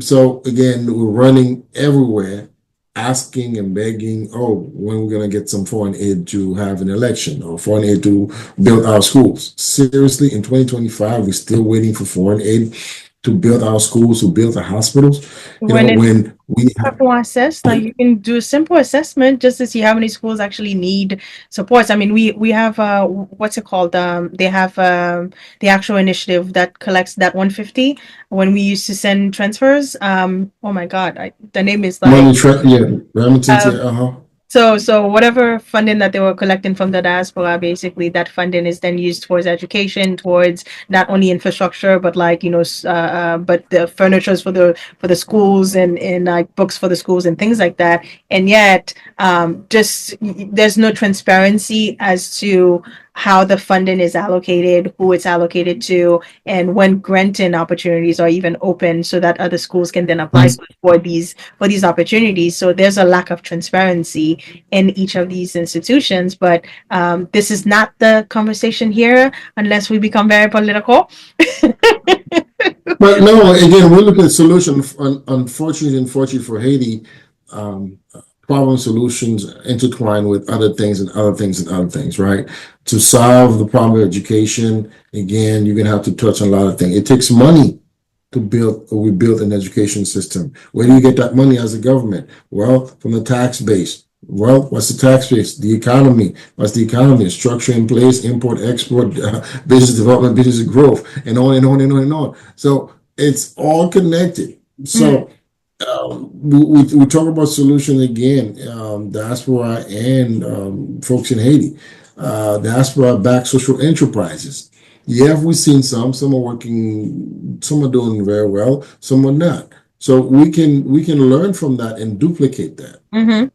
So again, we're running everywhere, asking and begging, oh, when we're going to get some foreign aid to have an election or foreign aid to build our schools. Seriously, in 2025, we're still waiting for foreign aid to build our schools, to build the hospitals. When it When we have, Platform assess, now you can do a simple assessment just to see how many schools actually need supports. I mean, we have what's it called? They have the actual initiative that collects that 150 when we used to send transfers. Oh my God, the name is like money, yeah, remittances, uh, yeah, So whatever funding that they were collecting from the diaspora, basically that funding is then used towards education, towards not only infrastructure, but like but the furnitures for the schools and like books for the schools and things like that. And yet, just there's no transparency as to how the funding is allocated, who it's allocated to, and when granting opportunities are even open, so that other schools can then apply for these opportunities. So there's a lack of transparency in each of these institutions. But this is not the conversation here, unless we become very political. But no, again, we look at solution. Unfortunately for Haiti, problem solutions intertwine with other things and other things and other things, right? To solve the problem of education, again, you're gonna have to touch on a lot of things. It takes money to build or we build an education system. Where do you get that money as a government? Well, from the tax base. Well, what's the tax base? The economy. What's the economy? Structure in place, import, export, business development, business growth, and on and on and on and on. So it's all connected. So we talk about solutions again, diaspora and folks in Haiti. Diaspora backed social enterprises. Yeah, we've seen some are working, some are doing very well, some are not. So we can learn from that and duplicate that. Mm-hmm.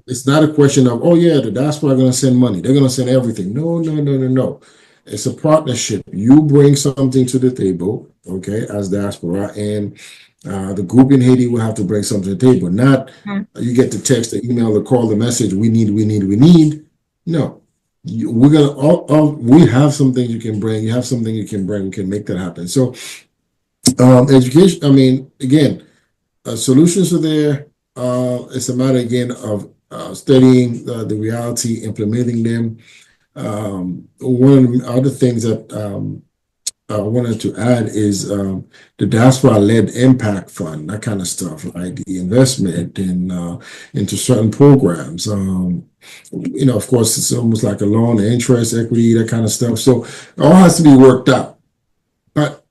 It's not a question of, oh yeah, the diaspora are going to send money. They're going to send everything. No, no, no, no, no. It's a partnership. You bring something to the table, okay, as diaspora, and the group in Haiti will have to bring something to the table. Not you get the text, the email, the call, the message. We need, we need, we need. No, we're gonna we have some things you can bring. You have something you can bring. We can make that happen. So education. I mean, again, solutions are there. It's a matter again of studying the reality, implementing them. One of the other things that I wanted to add is the diaspora-led impact fund, that kind of stuff, like the investment in into certain programs. Of course, it's almost like a loan, interest, equity, that kind of stuff. So it all has to be worked out. But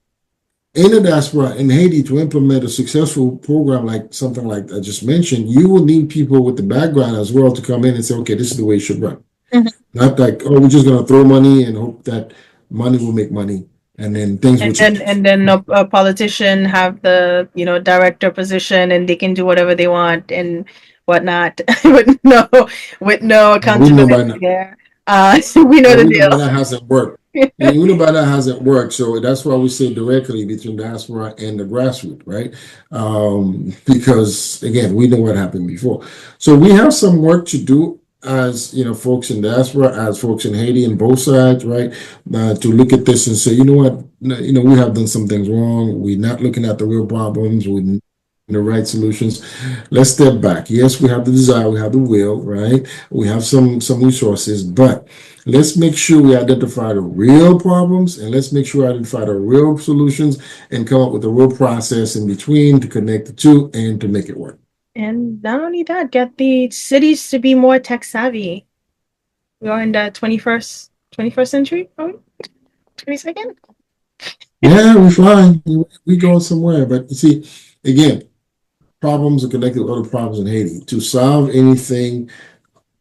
in the diaspora in Haiti, to implement a successful program like something like I just mentioned, you will need people with the background as well to come in and say, okay, this is the way it should run. Mm-hmm. Not like, oh, we're just going to throw money and hope that money will make money and then things will change. And then a politician have the director position, and they can do whatever they want and whatnot with no We know by accountability now. there. We know Yeah, the we know deal. by that hasn't worked. Yeah, we know by that hasn't worked. So that's why we say directly between diaspora and the grassroots, right? Because again, we know what happened before. So we have some work to do as folks in diaspora, as folks in Haiti, and both sides, right? To look at this and say, you know what, we have done some things wrong. We're not looking at the real problems. We're the right solutions. Let's step back. Yes, we have the desire, we have the will, right? We have some resources, but let's make sure we identify the real problems, and let's make sure we identify the real solutions and come up with a real process in between to connect the two and to make it work. And not only that, get the cities to be more tech savvy. We are in the 21st century, oh, 22nd. Yeah, we're fine. We going somewhere, but you see, again, problems are connected with other problems in Haiti. To solve anything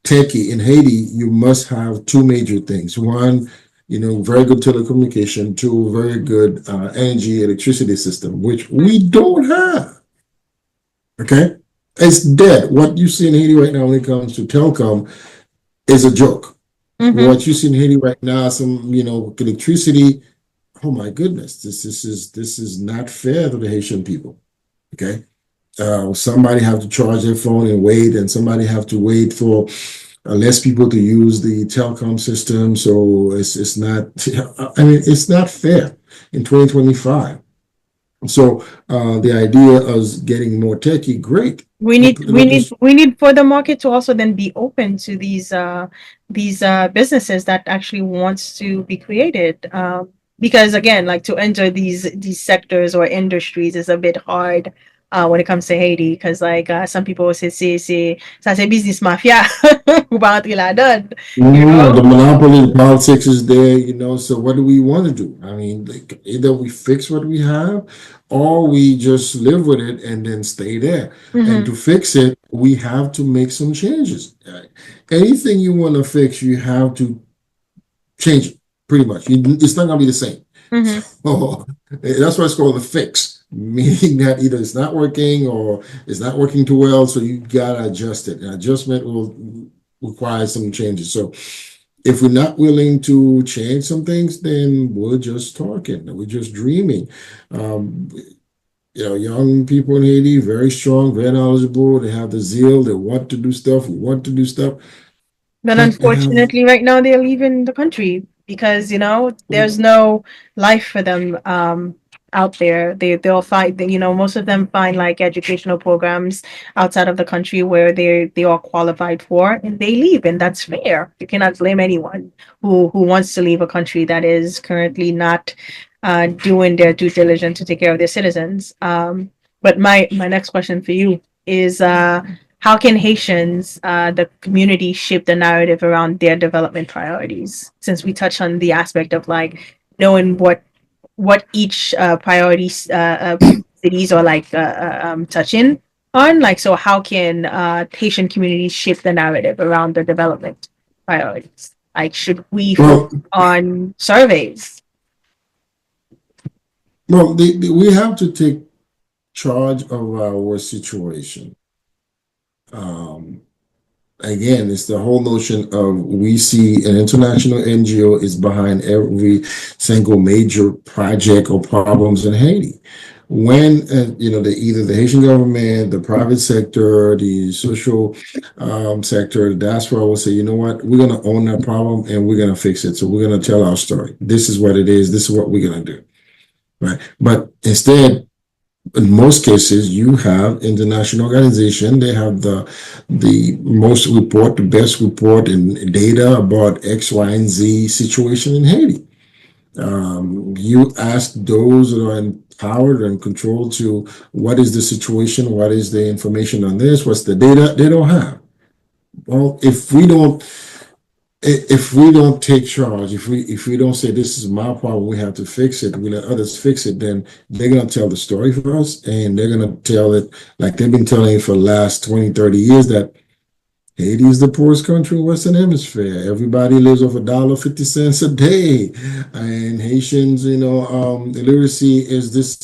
techie in Haiti, you must have two major things. One, very good telecommunication. Two, very good energy, electricity system, which we don't have. Okay? It's dead. What you see in Haiti right now when it comes to telecom is a joke. Mm-hmm. What you see in Haiti right now, some, electricity. Oh my goodness, this is not fair to the Haitian people. Okay? Somebody have to charge their phone and wait, and somebody have to wait for less people to use the telecom system. So it's not. I mean, it's not fair in 2025. So the idea of getting more techie, great. We need for the market to also then be open to these businesses that actually wants to be created. Because again, like to enter these sectors or industries is a bit hard. when it comes to Haiti, because like some people will say ça c'est business mafia ou pas rentrer là-dedans, you The know. monopoly in politics is there, so what do we want to do? I mean, like, either we fix what we have or we just live with it and then stay there. And Mm-hmm. to fix it, we have to make some changes. Anything you want to fix, you have to change it pretty much. It's not going to be the same. Mm-hmm. So that's why it's called a fix, meaning that either it's not working or it's not working too well. So you got to adjust it. And adjustment will require some changes. So if we're not willing to change some things, then we're just talking, we're just dreaming. Um, young people in Haiti, very strong, very knowledgeable. They have the zeal. They want to do stuff. We want to do stuff. But But unfortunately, right now they're leaving the country because there's no life for them out there. They'll find most of them find like educational programs outside of the country where they are qualified for, and they leave, and that's fair. You cannot blame anyone who wants to leave a country that is currently not doing their due diligence to take care of their citizens. But my next question for you is how can Haitians, the community, shape the narrative around their development priorities? Since we touched on the aspect of like knowing what each priorities cities are like touching on, like so, how can Haitian communities shape the narrative around their development priorities? Like, should we well, focus on surveys? we have to take charge of our situation. Um, Again, it's the whole notion of we see an international NGO is behind every single major project or problems in Haiti. When either the Haitian government, the private sector, the social sector, the diaspora will say, you know what, we're going to own that problem and we're going to fix it. So we're going to tell our story. This is what it is. This is what we're going to do. Right. But instead, in most cases, you have international organization. They have the most report, the best report and data about X, Y, and Z situation in Haiti. You ask those that are empowered and controlled to what is the situation, what is the information on this, what's the data, they don't have. Well, if we don't take charge, if we don't say this is my problem, we have to fix it, we let others fix it, then they're going to tell the story for us, and they're going to tell it like they've been telling it for the last 20, 30 years, that Haiti is the poorest country in the Western Hemisphere. Everybody lives off $1.50 a day. And Haitians, illiteracy is this,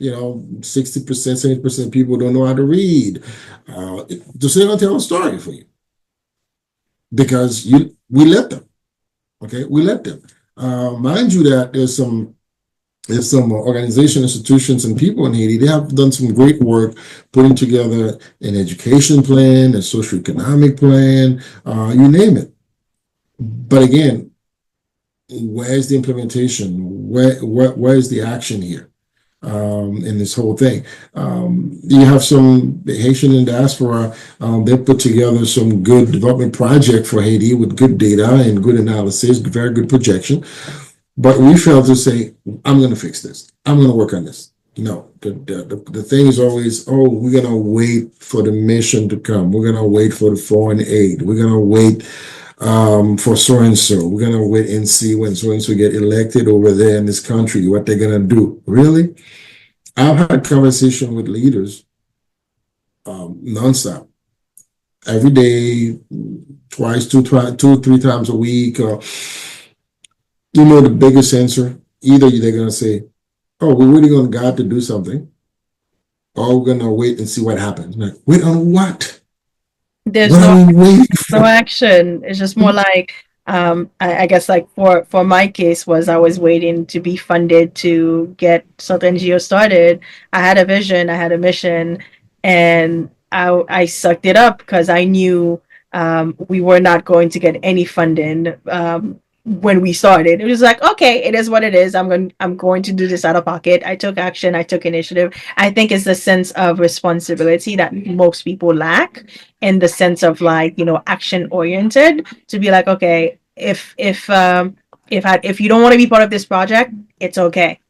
60%, 70% of people don't know how to read. Just they're going to tell a story for you because we let them. Okay, we let them. Mind you that there's some organization, institutions, and people in Haiti. They have done some great work putting together an education plan, a socioeconomic plan, you name it. But again, where's the implementation? Where's the action here in this whole thing? You have some Haitian in diaspora. They put together some good development project for Haiti with good data and good analysis, very good projection. But we failed to say, I'm going to fix this. I'm going to work on this. No, the thing is always, we're going to wait for the mission to come. We're going to wait for the foreign aid. We're going to wait for so-and-so. We're going to wait and see when so-and-so get elected over there in this country, what they're going to do. Really? I've had conversation with leaders nonstop, every day, twice, two, 3 times a week. The biggest answer, either they're going to say, we're waiting on God to do something, or we're going to wait and see what happens. Like, wait on what? There's What no are we waiting no for? action. It's just more like I guess like for my case was I was waiting to be funded to get something geo started. I had a vision, I had a mission, and I sucked it up because I knew we were not going to get any funding when we started. It was like, okay, it is what it is. I'm going to do this out of pocket. I took action, I took initiative. I think it's the sense of responsibility that most people lack, in the sense of like, action oriented, to be like, okay, if you don't want to be part of this project, it's okay.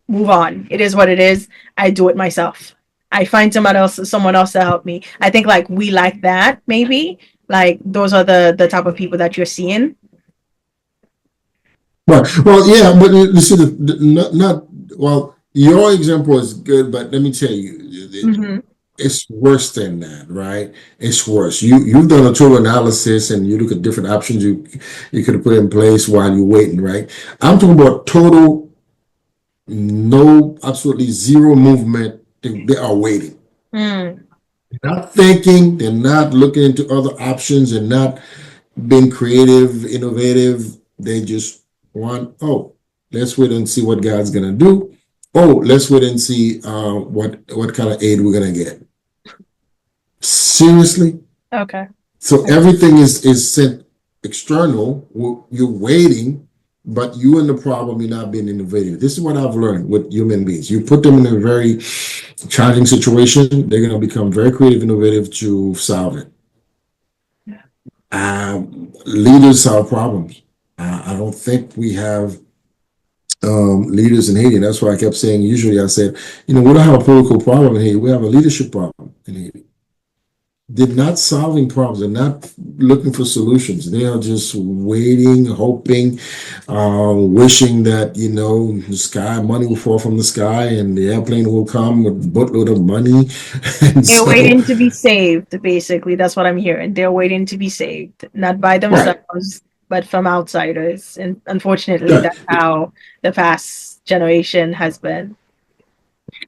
Move on. It is what it is. I do it myself. I find someone else to help me. I think like we like that maybe. Like those are the type of people that you're seeing. Right. Well, yeah, but you see, not well. Your example is good, but let me tell you, Mm-hmm. it's worse than that, right? It's worse. You've done a total analysis and you look at different options you could have put in place while you're waiting, right? I'm talking about total, no, absolutely zero movement. They are waiting. Mm. They're not thinking. They're not looking into other options and not being creative, innovative. They just want, oh, let's wait and see what God's gonna do. Oh, let's wait and see what kind of aid we're gonna get. Seriously? Okay. So everything is sent external. You're waiting, but you in the problem, you're not being innovative. This is what I've learned with human beings. You put them in a very challenging situation, they're gonna become very creative, innovative to solve it. Leaders solve problems. I don't think we have leaders in Haiti. And that's why I kept saying, usually I said, we don't have a political problem in Haiti. We have a leadership problem in Haiti. They're not solving problems. They're not looking for solutions. They are just waiting, hoping, wishing that, the sky, money will fall from the sky and the airplane will come with a boatload of money. And They're so, waiting to be saved, basically. That's what I'm hearing. They're waiting to be saved, not by right. themselves, but from outsiders. And unfortunately, Yeah. that's how the past generation has been.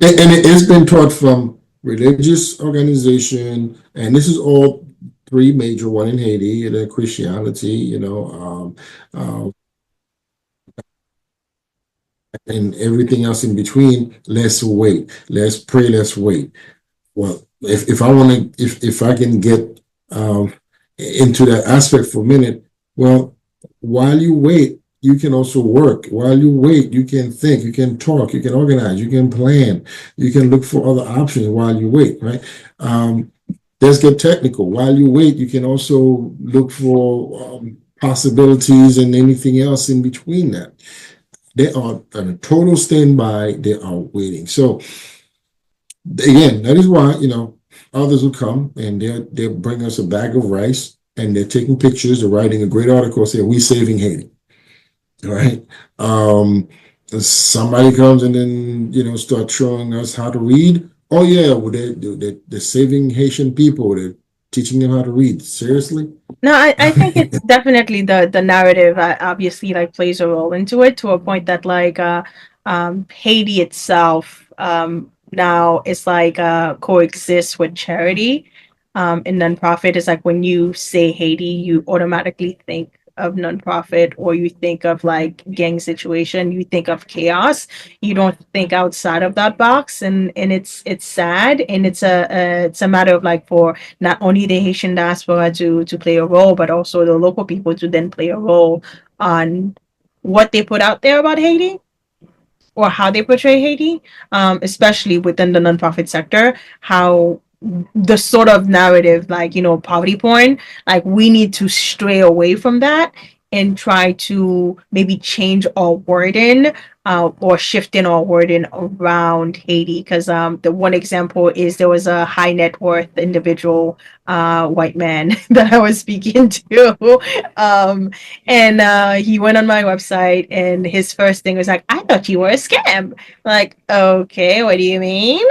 And it's been taught from religious organization, and this is all three major one in Haiti, the Christianity, and everything else in between. Let's wait. Let's pray. Let's wait. Well, if I want to, if I can get into that aspect for a minute, well, while you wait, you can also work. While you wait, you can think, you can talk, you can organize, you can plan, you can look for other options while you wait, right? Let's get technical. While you wait, you can also look for possibilities and anything else in between that. They are on a total standby. They are waiting. So again, that is why, others will come and they'll bring us a bag of rice and they're taking pictures, they're writing a great article saying, we saving Haiti. All right. Somebody comes and then, start showing us how to read. Oh yeah, well, they're saving Haitian people. They're teaching them how to read. Seriously? No, I think it's definitely the narrative obviously like plays a role into it to a point that like Haiti itself now is like coexists with charity and nonprofit. Is like when you say Haiti, you automatically think of nonprofit or you think of like gang situation, you think of chaos. You don't think outside of that box, and it's sad, and it's a matter of like for not only the Haitian diaspora to play a role, but also the local people to then play a role on what they put out there about Haiti or how they portray Haiti, especially within the nonprofit sector, how the sort of narrative, like, poverty porn, like we need to stray away from that and try to maybe change our wording or shifting our wording around Haiti. Because the one example is there was a high net worth individual, white man that I was speaking to. Um, and he went on my website, and his first thing was like, I thought you were a scam. Like, okay, what do you mean?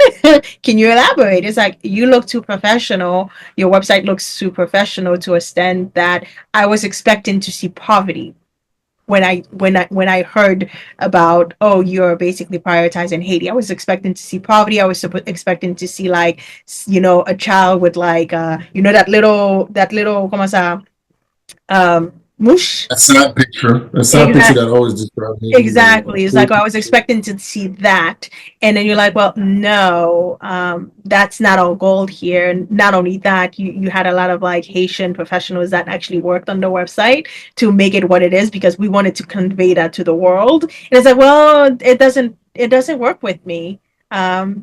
Can you elaborate? It's like, you look too professional. Your website looks too professional to a extent that I was expecting to see poverty when I heard about, oh, you're basically prioritizing Haiti. I was expecting to see poverty. I was expecting to see like a child with like that little como sa mush. A sad picture Exactly. that always describes Haiti, a Exactly. It's poor like, oh, I was picture. expecting to see that. And then you're like, well, no, that's not all gold here. And not only that, you had a lot of like Haitian professionals that actually worked on the website to make it what it is because we wanted to convey that to the world. And it's like, well, it doesn't work with me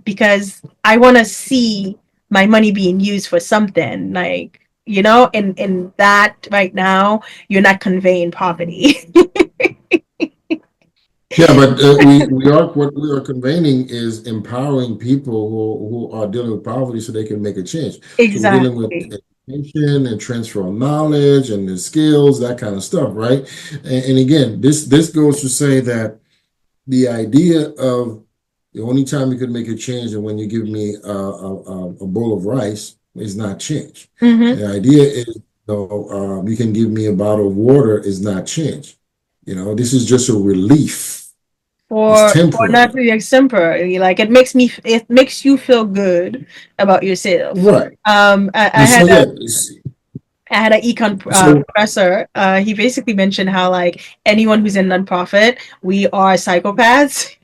because I want to see my money being used for something like, and that right now, you're not conveying poverty. Yeah, but we are what we are conveying is empowering people who are dealing with poverty so they can make a change. So we're dealing with Exactly. education and transfer of knowledge and the skills, that kind of stuff, right? And again, this goes to say that the idea of the only time you could make a change is when you give me a bowl of rice is not change. Hmm. The idea is, you can give me a bottle of water is not change. This is just a relief. It's For not temporary. really like simper, like it makes you feel good about yourself. Right. I And had so, a yeah. I had an econ So, professor. He basically mentioned how like anyone who's in nonprofit, we are psychopaths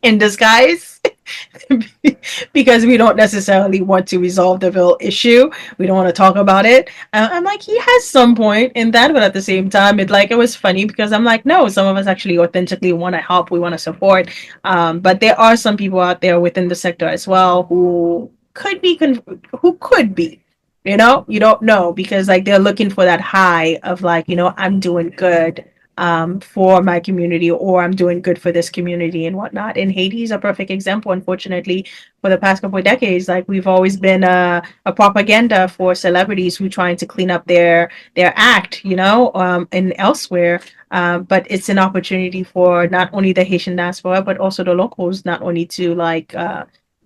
in disguise. Because we don't necessarily want to resolve the real issue. We don't want to talk about it. I'm like, he has some point in that, but at the same time, it was funny because I'm like, no, some of us actually authentically want to help, we want to support. But there are some people out there within the sector as well who could be. You don't know because like they're looking for that high of like, I'm doing good for my community, or I'm doing good for this community and whatnot. And Haiti is a perfect example, unfortunately, for the past couple of decades. Like we've always been a propaganda for celebrities who trying to clean up their act, and elsewhere. But it's an opportunity for not only the Haitian diaspora, but also the locals, not only to like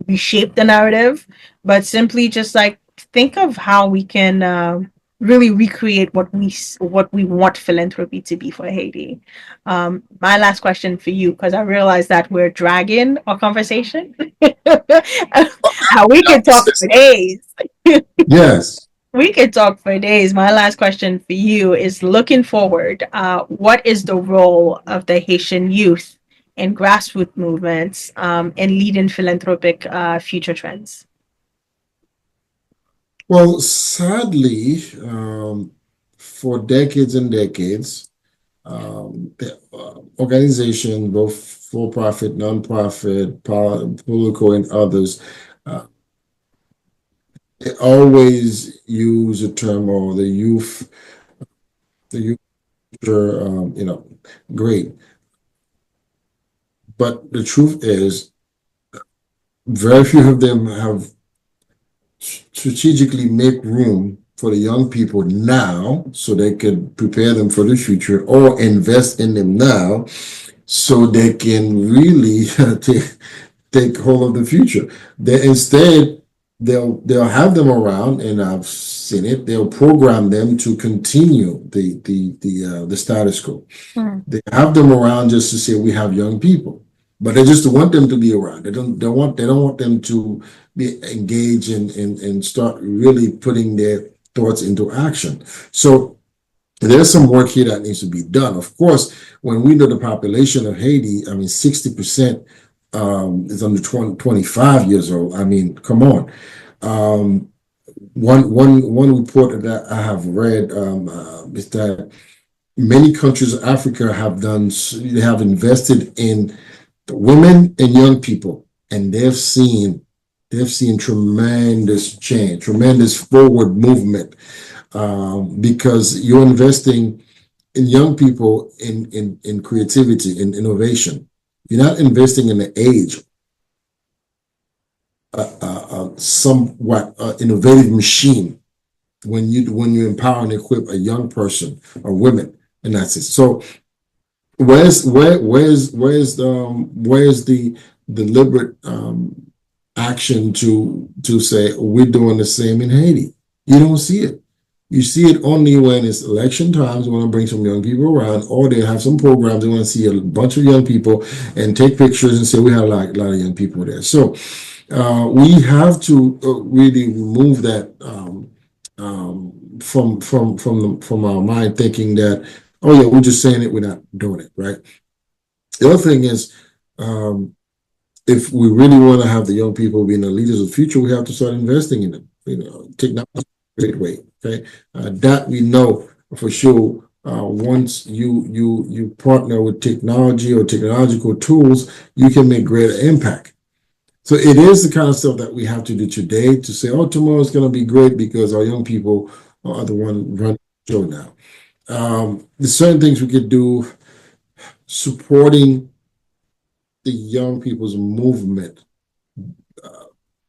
reshape the narrative, but simply just like think of how we can really recreate what we want philanthropy to be for Haiti. My last question for you, because I realize that we're dragging our conversation. We could talk for days. yes. We could talk for days. My last question for you is looking forward. What is the role of the Haitian youth in grassroots movements and leading philanthropic future trends? Well, sadly, for decades and decades, the organization, both for-profit, non-profit, political, and others, uh, they always use a term or the youth are, great. But the truth is, very few of them have strategically make room for the young people now so they can prepare them for the future or invest in them now so they can really take hold of the future. They instead they'll have them around, and I've seen it. They'll program them to continue the status quo. Hmm. They have them around just to say we have young people, but they just want them to be around. They don't want them to be engaged and start really putting their thoughts into action. So there's some work here that needs to be done. Of course, when we know the population of Haiti, I mean, 60% is under 25 years old. I mean, come on. Um, one report that I have read is that many countries of Africa they have invested in women and young people, and they've seen tremendous change, tremendous forward movement, because you're investing in young people in creativity, in innovation. You're not investing in the age, somewhat innovative machine when you empower and equip a young person or women, and that's it. So where's the deliberate action to say we're doing the same in Haiti? You don't see it. You see it only when it's election times. We want to bring some young people around, or they have some programs. They want to see a bunch of young people and take pictures and say we have a lot of young people there. So we have to really remove that from our mind, thinking that, oh yeah, we're just saying it, we're not doing it, right? The other thing is, um, if we really want to have the young people being the leaders of the future, we have to start investing in them. Technology is a great way. Okay, that we know for sure. Once you partner with technology or technological tools, you can make greater impact. So it is the kind of stuff that we have to do today to say, oh, tomorrow is going to be great because our young people are the one running the show now. There's certain things we could do supporting the young people's movement.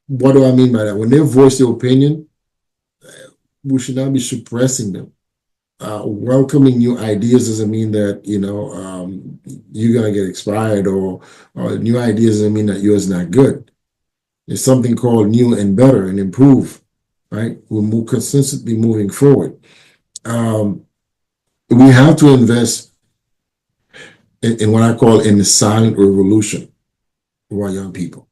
What do I mean by that? When they voice their opinion, we should not be suppressing them. Welcoming new ideas doesn't mean that you're gonna get expired, or new ideas doesn't mean that yours is not good. There's something called new and better and improve, right? We're consistently moving forward. We have to invest in what I call in the silent revolution of our young people.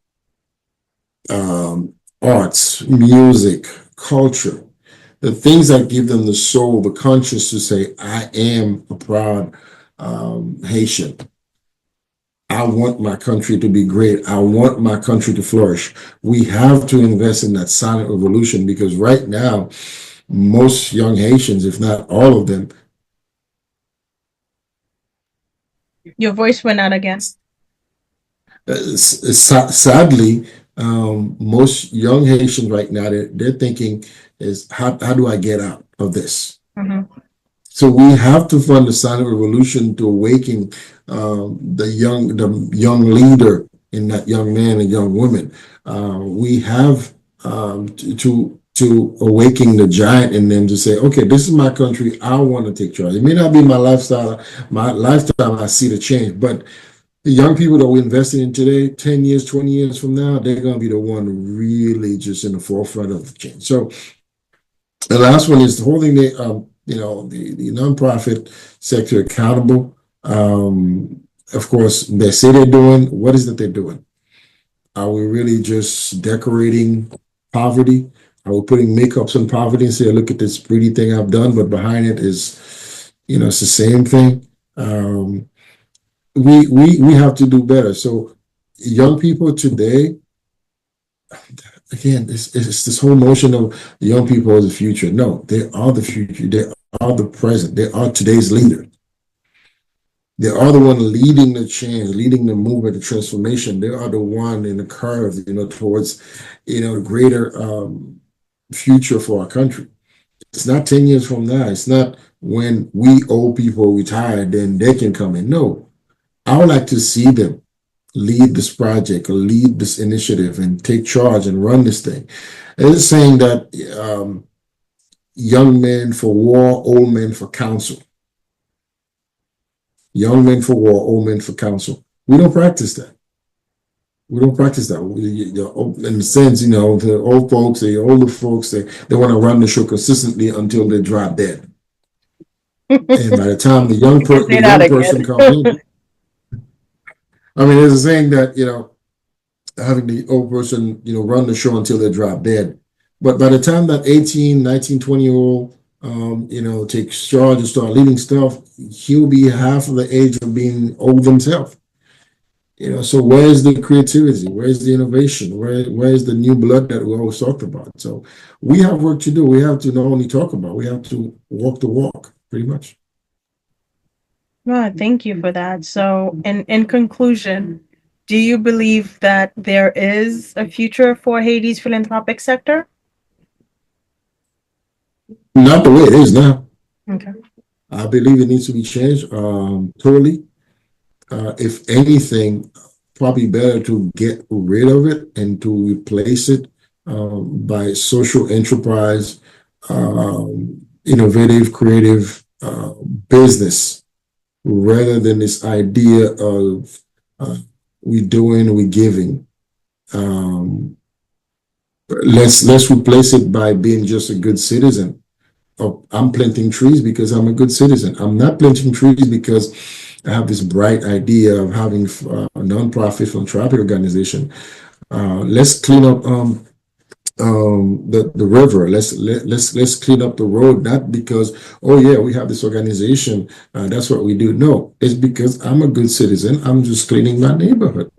Arts, music, culture, the things that give them the soul, the conscience to say, I am a proud Haitian. I want my country to be great. I want my country to flourish. We have to invest in that silent revolution, because right now, most young Haitians, if not all of them. Your voice went out again. Sadly, most young Haitians right now, they're thinking is how do I get out of this? Mm-hmm. So we have to fund the silent revolution to awaken the young leader in that young man and young woman. We have to awaken the giant in them to say, okay, this is my country. I want to take charge. It may not be my lifestyle, my lifetime. I see the change, but the young people that we're investing in today, 10 years, 20 years from now, they're going to be the one really just in the forefront of the change. So the last one is holding the nonprofit sector accountable. Of course, they say they're doing, what is it they're doing? Are we really just decorating poverty? Are we putting makeups on poverty and say, look at this pretty thing I've done, but behind it is, it's the same thing. We have to do better. So young people today, again, it's this whole notion of young people as the future. No, they are the future. They are the present. They are today's leader. They are the one leading the change, leading the movement, the transformation. They are the one in the curve, towards, the greater future for our country. It's not 10 years from now. It's not when we old people retire, then they can come in. No, I would like to see them lead this project or lead this initiative and take charge and run this thing. It's saying that young men for war, old men for counsel. Young men for war, old men for counsel. We don't practice that. We don't practice that. In the sense, the old folks, the older folks, they want to run the show consistently until they drop dead. And by the time the young person comes in, I mean, there's a saying that, having the old person, run the show until they drop dead. But by the time that 18, 19, 20-year-old, takes charge and start leading stuff, he'll be half of the age of being old himself. So where's the creativity? Where's the innovation? Where's the new blood that we always talked about? So we have work to do. We have to not only talk about, we have to walk the walk, pretty much. Well, thank you for that. So in conclusion, do you believe that there is a future for Haiti's philanthropic sector? Not the way it is now. Okay. I believe it needs to be changed totally. If anything, probably better to get rid of it and to replace it by social enterprise, innovative, creative business, rather than this idea of we doing, we giving. Let's replace it by being just a good citizen. I'm planting trees because I'm a good citizen. I'm not planting trees because I have this bright idea of having a nonprofit philanthropic organization. Let's clean up the river. Let's clean up the road. Not because, oh yeah, we have this organization. That's what we do. No, it's because I'm a good citizen. I'm just cleaning my neighborhood.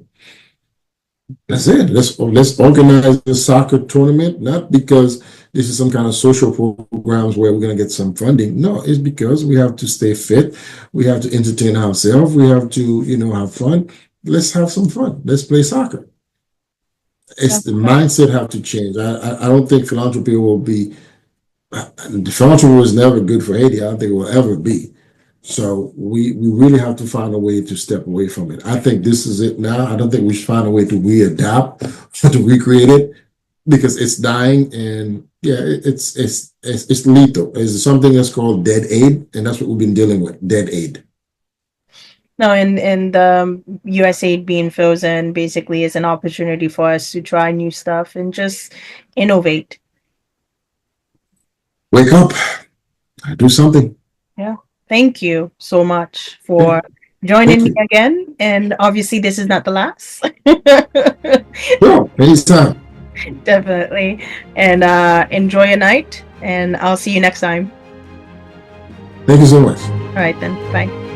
That's it. Let's organize a soccer tournament, not because this is some kind of social programs where we're going to get some funding. No, it's because we have to stay fit. We have to entertain ourselves. We have to, have fun. Let's have some fun. Let's play soccer. It's the mindset have to change. I don't think philanthropy will be. The philanthropy was never good for Haiti. I don't think it will ever be. So we really have to find a way to step away from it. I think this is it now. I don't think we should find a way to readapt or to recreate it because it's dying, and yeah, it's lethal. It's something that's called dead aid, and that's what we've been dealing with, dead aid. No, and the USAID being frozen basically is an opportunity for us to try new stuff and just innovate. Wake up, do something. Yeah. Thank you so much Yeah, for joining thank me you. again. And obviously, this is not the last. Sure, anytime. Definitely. And enjoy your night. And I'll see you next time. Thank you so much. All right, then. Bye.